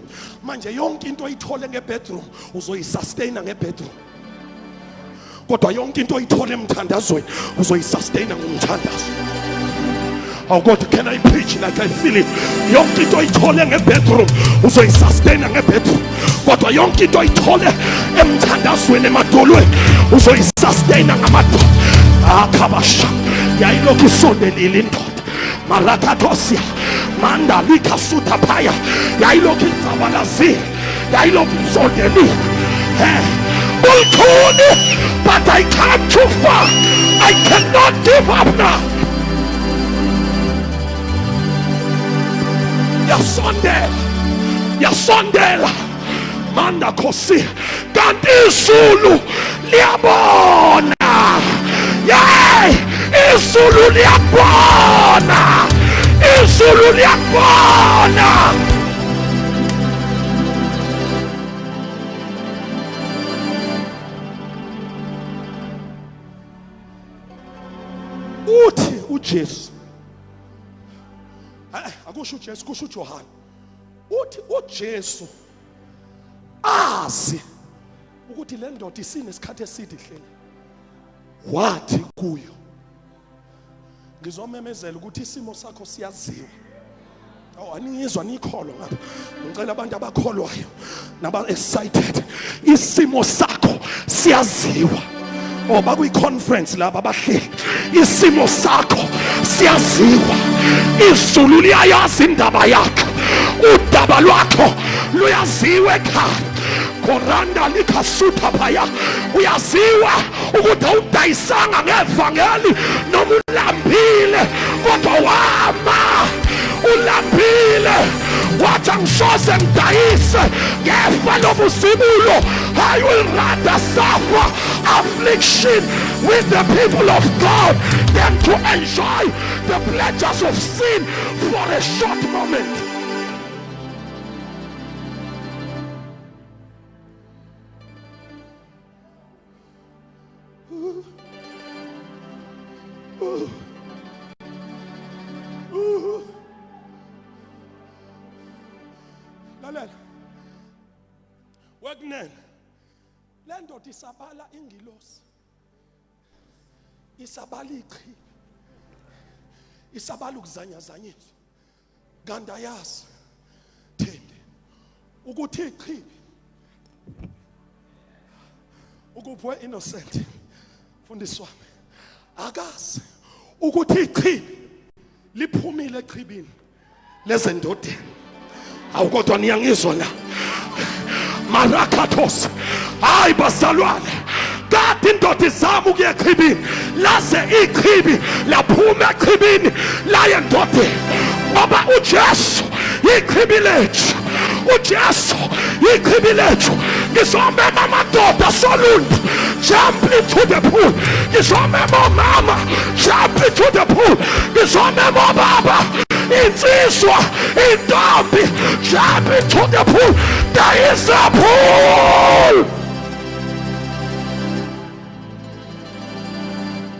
Manje yonke into oyithole ngebedroom uzoyisustain ngebedroom, kodwa yonke into oyithole emthandazweni uzoyisustain ngomthandazo. Oh God, can I preach like I feel it? Yonke into oyithole ngebedroom uzoyisustain ngebedroom, kodwa yonke into oyithole emthandazweni emadolweni uzoyisustain ngamadolo. Akabasha yayilokhu isondelile indoda. Marakatosia manda lika suta paya yayilokhu izabalazi, yayilokhu isondelile. stumble through, but I come too far. I cannot give up now. Yasondela manda kosi kanti izulu liyabona. Yay, izulu liyabona, izulu liyabona. Uthi uJesu, akusho uJesu, kusho uJohane. Uthi uJesu azi ukuthi le ndoda isinesikhathi eside ihleli. Wathi kuyo, ngizomemezela ukuthi isimo sakho siyaziwa. Aniyizwa nikholo ngapha. Ngicela abantu abakholwayo naba excited. Isimo sakho siyaziwa. Bakuyi conference laba abahleli. Isimo sakho siyaziwa. Izulu liyayazi indaba yakho. Udaba lwakho luyaziwa ekhaya. Koranda likasutha phaya. Uyaziwa ukuthi awudayisanga ngevangeli noma ulambile, kodwa wama ulambile wathi angisoze ngidayise ngefa lobuzibulo. I will rather suffer affliction with the people of God than to enjoy the pleasures of sin for a short moment. Lalela wekunene le ndoda isabala ingilosi, isabala iqhibi, isabala ukuzanyazanyiswa. Kanti ayazi Thembi ukuthi iqhibi ukuphiwe innocent fundiswa akazi ukuthi iqhibi liphumile eqhibini lezendodeni. Awukodwa niyangizwa la marakatos. Hayi bazalwane, kade indoda izama ukuya eqhibini, laze iqhibi laphuma eqhibini laye endodeni. Ngoba uJesu iqhibi lethu, uJesu iqhibi lethu. Ngizomema amadoda soluntu, jump into the pool. Ngizomema omama, jump into the pool. Ngizomema obaba, insizwa, intombi, jump into the pool. There is a pool.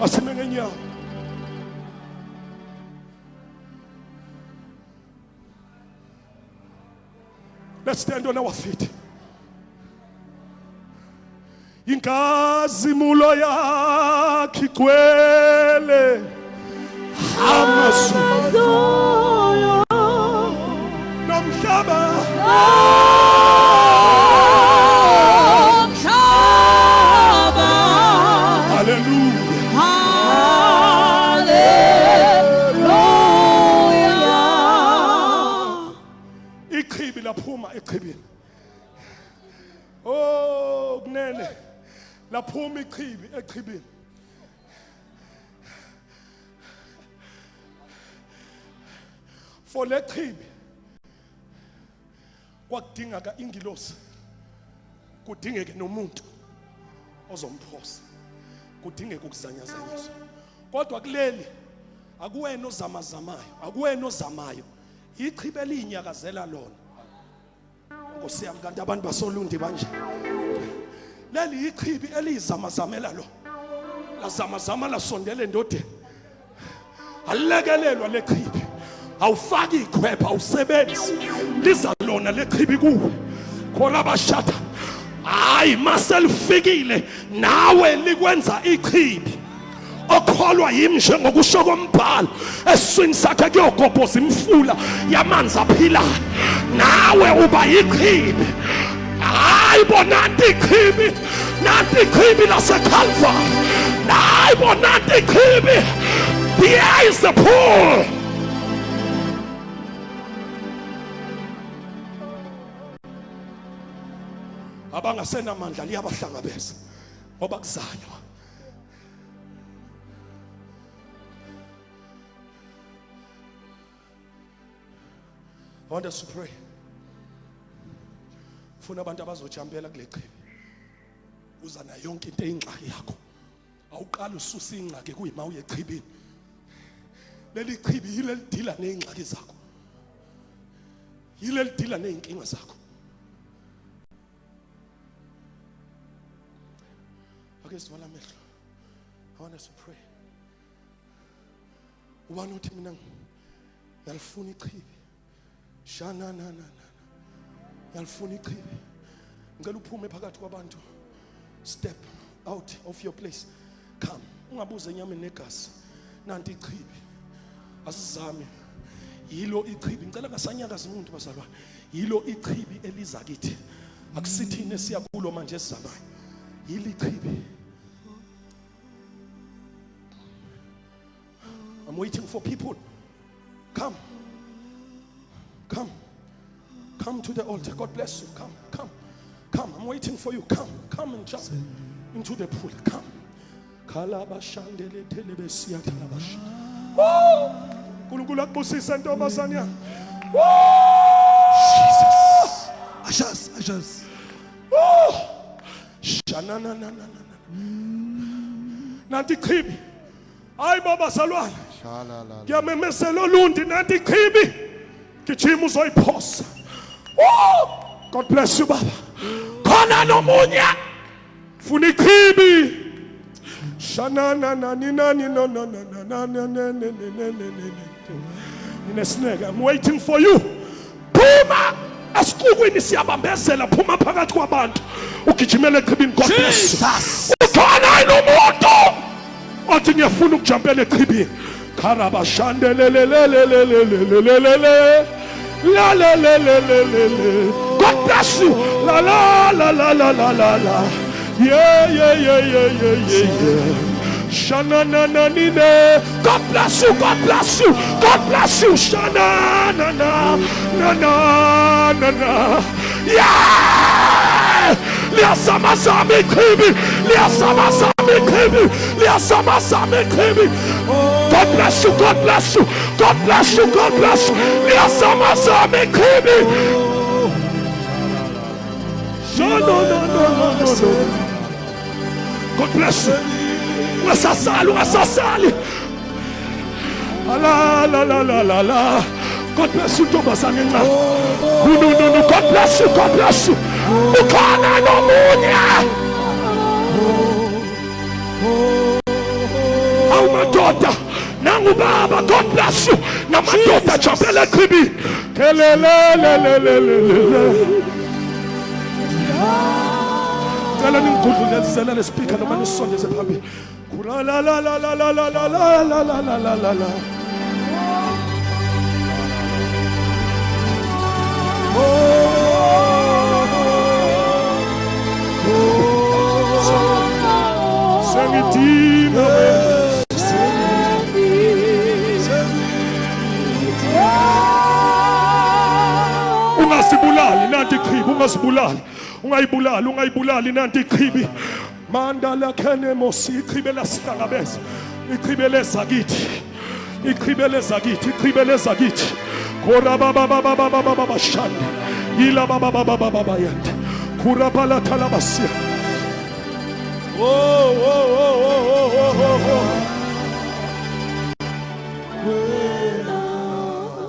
Asime ngenyawo. Let's stand on our feet. Inkazimulo yakhe igcwele amazulu nomhlaba. Iqhibi laphuma eqhibini. Oh kunene, laphuma iqhibi eqhibini. For le qhibi kwakudingeka ingilosi, kudingeke nomuntu ozomphosa, kudingeka ukuzanyazanyiswa. Kodwa kuleli akuwena ozamazamayo, akuwena ozamayo, iqhibi elinyakazela lona. Nkosi yami, kanti abantu basolundi banje. Leli iqhibi elizamazamela lo, lazamazama lasondela endodeni. Alekelelwa leqhibi, awufaki ikhwepha, awusebenzi, liza lona leqhibi kuwe. Khona bashata, hayi maselifikile nawe likwenza iqhibi. Okholwa yimi njengokusho kombhalo, esiswini sakhe kuyogobhoza imfula yamanzi aphilayo. Nawe uba iqhibi. Hayi bonanti iqhibi, nanti iqhibi laseCalvary. Hayi bonanti iqhibi. There is the pool. abangasenamandla liyabahlangabeza ngoba kuzanywa. I want us to pray. Funa abantu abazojampela kule chibi. Uza na yonke into eyingxaki yakho. Awuqala ususa ingxaki kuyima uye echibini. Leli chibi yile lidila nezingxaki zakho. Yile lidila nezinkinga zakho. Okay, sivala amehlo. I want us to pray. Ubani uthi mina ngiyalifuna ichibi. Shana na. Ngiyalifuna ichibi. Ngicela uphume phakathi kwabantu. Step out of your place. Come. Ungabuze enyameni negazi. Nanti ichibi. Asizame. Yilo ichibi. Ngicela ngasanyakaza umuntu bazalwane. Yilo ichibi eliza kithi. Akusithini siya kulo manje esizabayo. Yili ichibi. I'm waiting for people. Come. Come to the altar. God bless you. Come. I'm waiting for you. Come and jump into the pool. Come. Kalabashandele telebesia talabash. Kulungula kusisa ntombazana. Jesus. Ashas. Shanana. Nanti khibi. Ay baba salwane. Ngiyamemesela olundi nanti khibi. Gijima uzoyiphosa. God bless you baba. Khona nomunye. Funa ikhibi. Shanana nani no. Inesineke. I'm waiting for you. Phuma asiqhukwini siyabambezela phuma phakathi kwabantu. Ugijimele echibini God bless you. Ukhona nomuntu. Othi ngiyafuna ukujampela echibini. Karaba shandelelelelelelelelelele. La. God bless you. La. Yeah. Shananananine. God bless you. Shananana. Yeah. Liasamazame khibi. God bless you. Liasamazame khibi. No. God bless you. Ungasasali. La. God bless you, Thomasani. No. God bless you. Ukhona nomunye. Awumadoda nangu baba. God bless you. Namadoda jampela echibini. Cela ningudlulisele le speaker noma nisondeze phambili. La. Sengidina ungasibulali nanti chibi, ungayibulali nanti chibi. Mandala kene mosi ichibi lasihlangabeza. Ichibi lezakithi. Kora baba shande. Ila baba yende. Kura bala talabasia. Oh.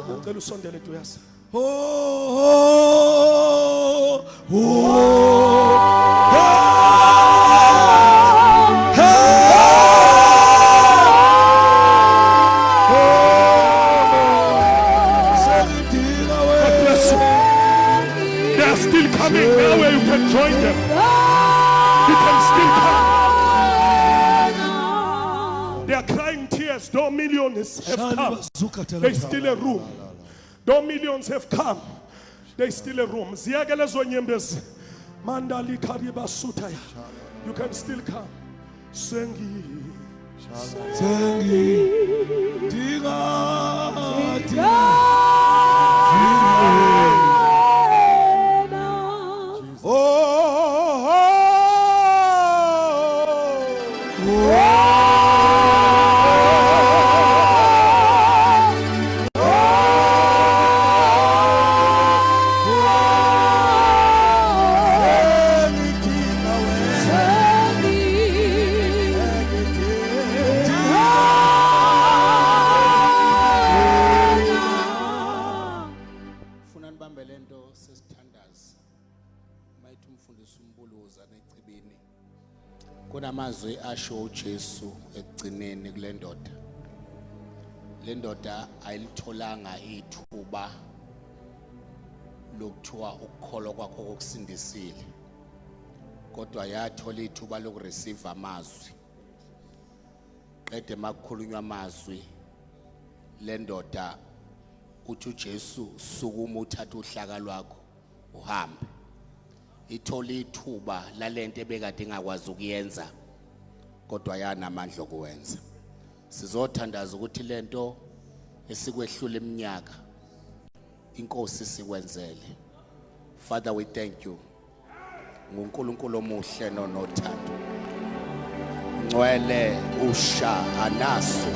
Ngicela usondele tuyasa. Join them. You can still come. They are crying tears. Though millions have come, there's still a room. Though millions have come, there's still a room. You can still come. Sengi. Oh. amazwi asho uJesu ekugcineni kule ndoda. Le ndoda ayilitholanga ithuba lokuthiwa ukukholwa kwakho kokusindisile, kodwa yathola ithuba lokureceive amazwi. Qede makukhulunywa amazwi, le ndoda uthi uJesu sukuma uthatha uhlaka lwakho uhambe. Ithola ithuba lalento ebekade ingakwazi ukuyenza, kodwa yanamandla okwenza. Sizothandaza ukuthi lento esikwehlula iminyaka inkosi sikwenzele. Father, we thank you. nguNkulunkulu omuhle nonothando. Ngcwele usha anaso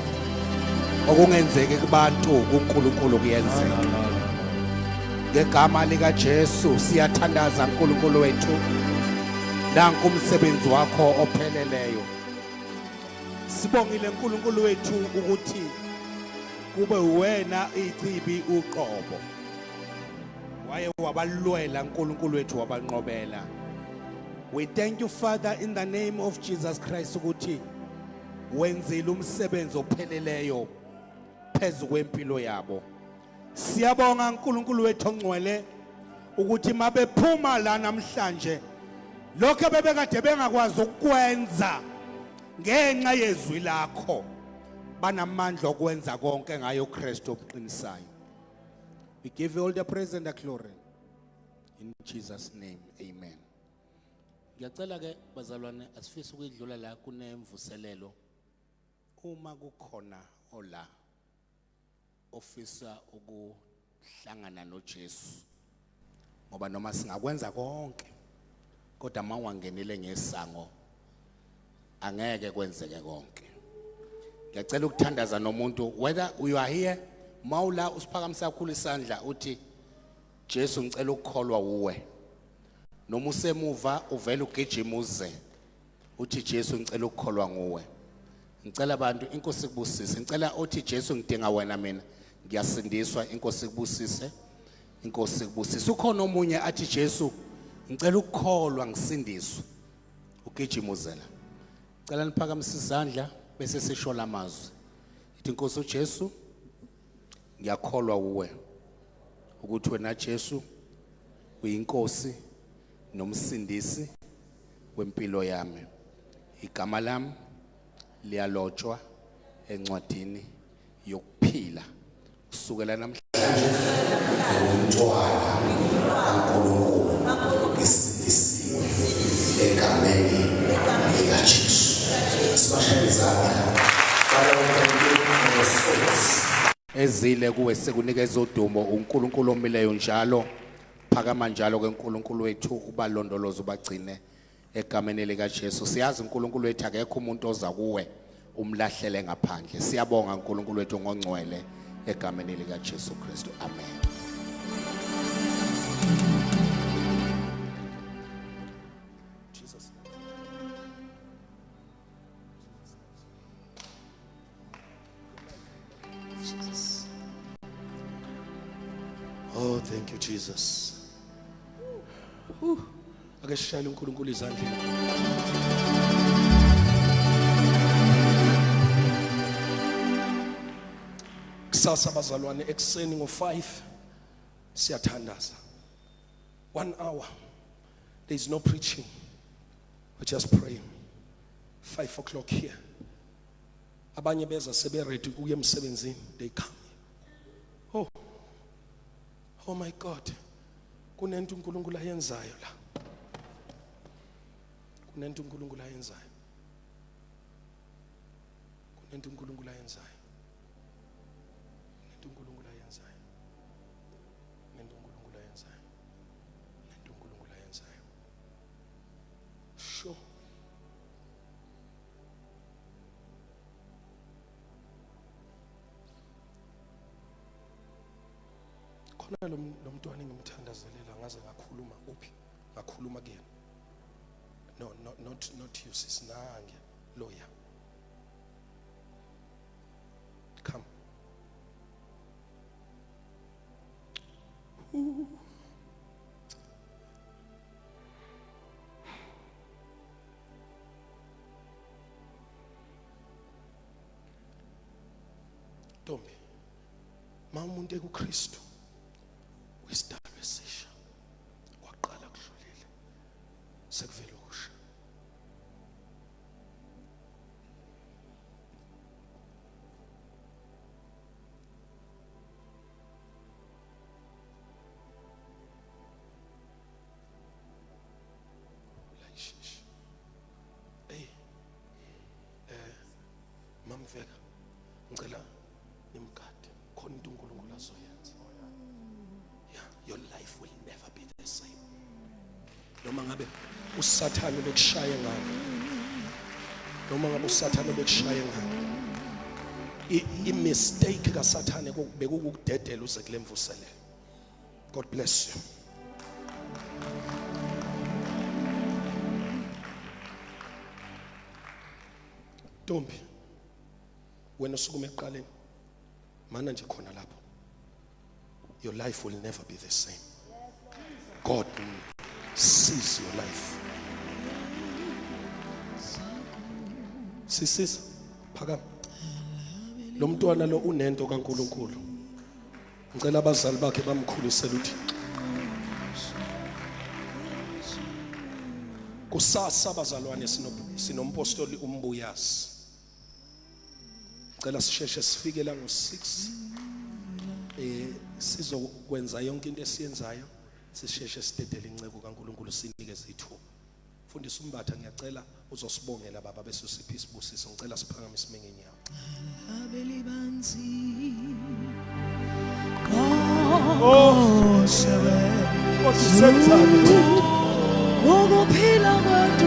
okungenzeke kubantu kuNkulunkulu kuyenzeka. Ngegama lika Jesu siyathandaza uNkulunkulu wethu. Nanku umsebenzi wakho opheleleyo. Sibongile uNkulunkulu wethu ukuthi kube wena ichibi uqobo. Waye wabalwela uNkulunkulu wethu wabanqobela. We thank you, Father, in the name of Jesus Christ ukuthi wenzile umsebenzi opheleleyo phezu kwempilo yabo. Siyabonga uNkulunkulu wethu ongcwele ukuthi mabephuma la namhlanje lokho bebekade bengakwazi ukwenza ngenxa yezwi lakho banamandla okwenza konke ngayo uKristu obuqinisayo. We give you all the praise and the glory in Jesus name, amen. Ngiyacela ke bazalwane asifise ukudlula la kunemvuselelo uma kukhona ola ofisa ukuhlangana noJesu, ngoba noma singakwenza konke kodwa mawangenele ngesango angeke kwenzeke konke. Ngiyacela ukuthandaza nomuntu, whether you are here mawula usiphakamisa kakhulu isandla uthi Jesu ngicela ukukholwa uwe, noma usemuva uvela ugijima uze uthi Jesu ngicela ukukholwa nguwe. Ngicela abantu inkosi kubusise, ngicela uthi Jesu ngidinga wena mina ngiyasindiswa, inkosi kubusise, inkosi kubusise. Ukhona omunye athi Jesu ngicela ukukholwa ngisindiswe, ugijima uzela. Ngicela niphakamise izandla bese sisho amazwi. Ithi inkosi uJesu ngiyakholwa uwe ukuthi wena Jesu uyinkosi nomsindisi wempilo yami. Igama lami liyalotshwa encwadini yokuphila kusukela namhlanje. Umntwana kaNkulunkulu isindisiwe egameni lika Jesu. Sibashayele izandla. Ezile kuwe sekunikeza udumo uNkulunkulu omileyo njalo. Phakama njalo keNkulunkulu wethu ubalondoloza ubagcine egameni lika Jesu. Siyazi uNkulunkulu wethu akekho umuntu oza kuwe umlahlele ngaphandle. Siyabonga uNkulunkulu wethu ngongcwele egameni lika Jesu Kristu. Amen. Jesus. Jesus. Oh, thank you, Jesus. Ake sishayele uNkulunkulu izandla. Kusasa bazalwane ekseni ngo5 siyathandaza. 1 hour. There is no preaching. We're just praying. 5 o'clock here. Abanye beza sebe ready kuye emsebenzini. They come. Oh my God. Kunento uNkulunkulu ayenzayo la. Kunento uNkulunkulu ayenzayo. Kunento uNkulunkulu ayenzayo. Kunento uNkulunkulu ayenzayo. Kunento uNkulunkulu ayenzayo. Kunento uNkulunkulu ayenzayo. Sure. Khona lo mntwana engimthandazelela ngaze ngakhuluma uphi? Ngakhuluma kuyena. No, not you, sis. Nange lawyer. Come. Ntombi, umuntu ekuKristu wesidalwa esisha waqala kudlulile sekuvela okusha. Mamveka ngicela nimgade khona into uNkulunkulu azoyenza. Yeah, your life will never be the same. Noma ngabe uSathane bekushaya ngani, noma ngabe uSathane bekushaya ngani, i-mistake kaSathane bekukudedela uze kule mvuselelo. God bless you. Ntombi, wena usukume eqaleni mana nje khona lapho, your life will never be the same. God sees your life. Sisisa phakama lo mntwana lo unento kaNkuluNkulu. Ngicela abazali bakhe bamkhulisela uthi kusasa abazalwane sinompostoli uMbuyazi. Ngicela sisheshe sifike la ngo6 sizokwenza yonke into esiyenzayo, sisheshe sidedele incebo kaNkuluNkulu sinikeze ithuba. Mfundisi uMbatha ngiyacela uzosibongela baba bese usipha isibusiso. Ngicela siphakamise imingenyawo. Ukuphila kwethu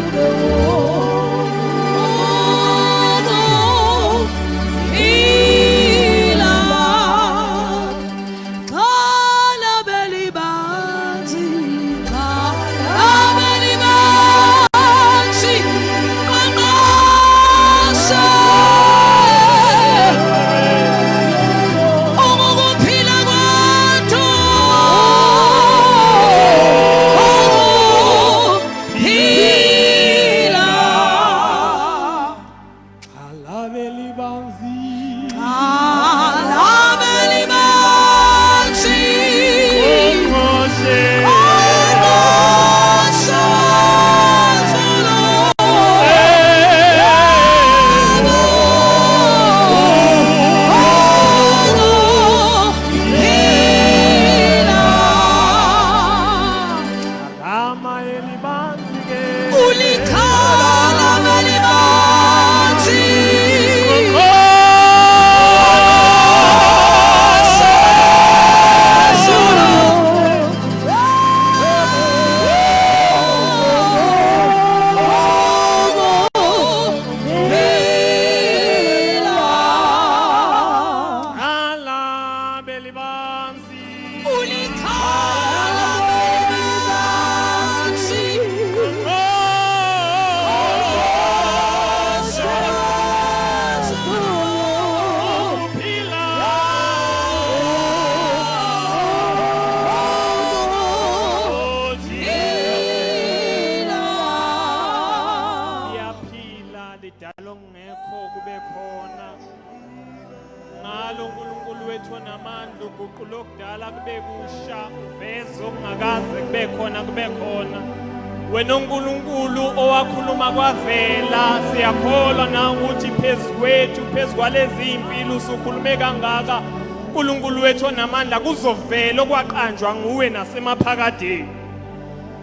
wena uNkulunkulu owakhuluma kwavela siyakholwa na ukuthi phezukwethu phezukwalezi impilo usukhulume kangaka uNkulunkulu wethu onamandla kuzovela okwaqanjwa nguwe nasemaphakadeni.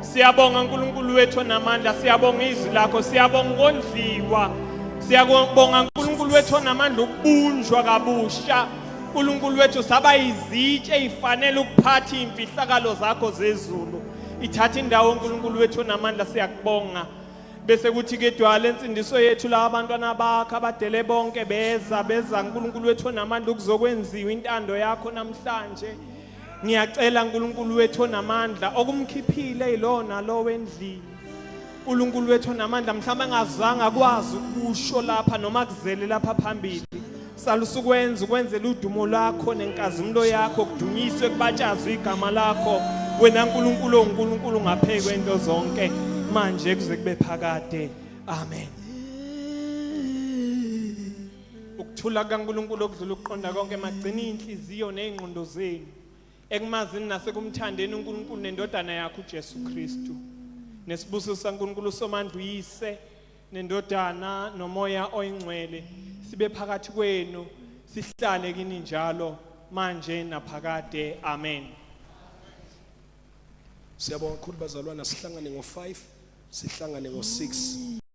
Siyabonga uNkulunkulu wethu onamandla, siyabonga izwi lakho, siyabonga ukondliwa, siyabonga uNkulunkulu wethu onamandla ukubunjwa kabusha. uNkulunkulu wethu saba izitshe ifanele ukuphatha imfihlakalo zakho zezulu. Ithatha indawo uNkulunkulu wethu onamandla, siyakubonga. Bese kuthi ke dwala insindiso yethu la abantwana bakhe abadele bonke beza uNkulunkulu wethu onamandla ukuzokwenziwa intando yakho namhlanje. Ngiyacela uNkulunkulu wethu onamandla okumkhiphile ilona lo wendlini. uNkulunkulu wethu onamandla mhlawumbe engazange akwazi ukusho lapha noma kuzele lapha phambili. Salusukwenza ukwenzela udumo lakho nenkazimulo yakho kudunyiswe kubatshazwe igama lakho. Wena uNkulunkulu uNkulunkulu ngaphezulu kwento zonke manje kuze kube phakade. Amen. Thula kaNkulunkulu okudlula ukuqonda konke magcina inhliziyo nezingqondo zenu ekumazini nasekumthandeni uNkulunkulu nendodana yakhe uJesu Kristu. Nesibusiso saNkulunkulu somandla uyise nendodana nomoya oyingcwele sibe phakathi kwenu sihlale kini njalo manje naphakade. Amen. Siyabonga kakhulu bazalwana, sihlangane ngo5 sihlangane ngo6.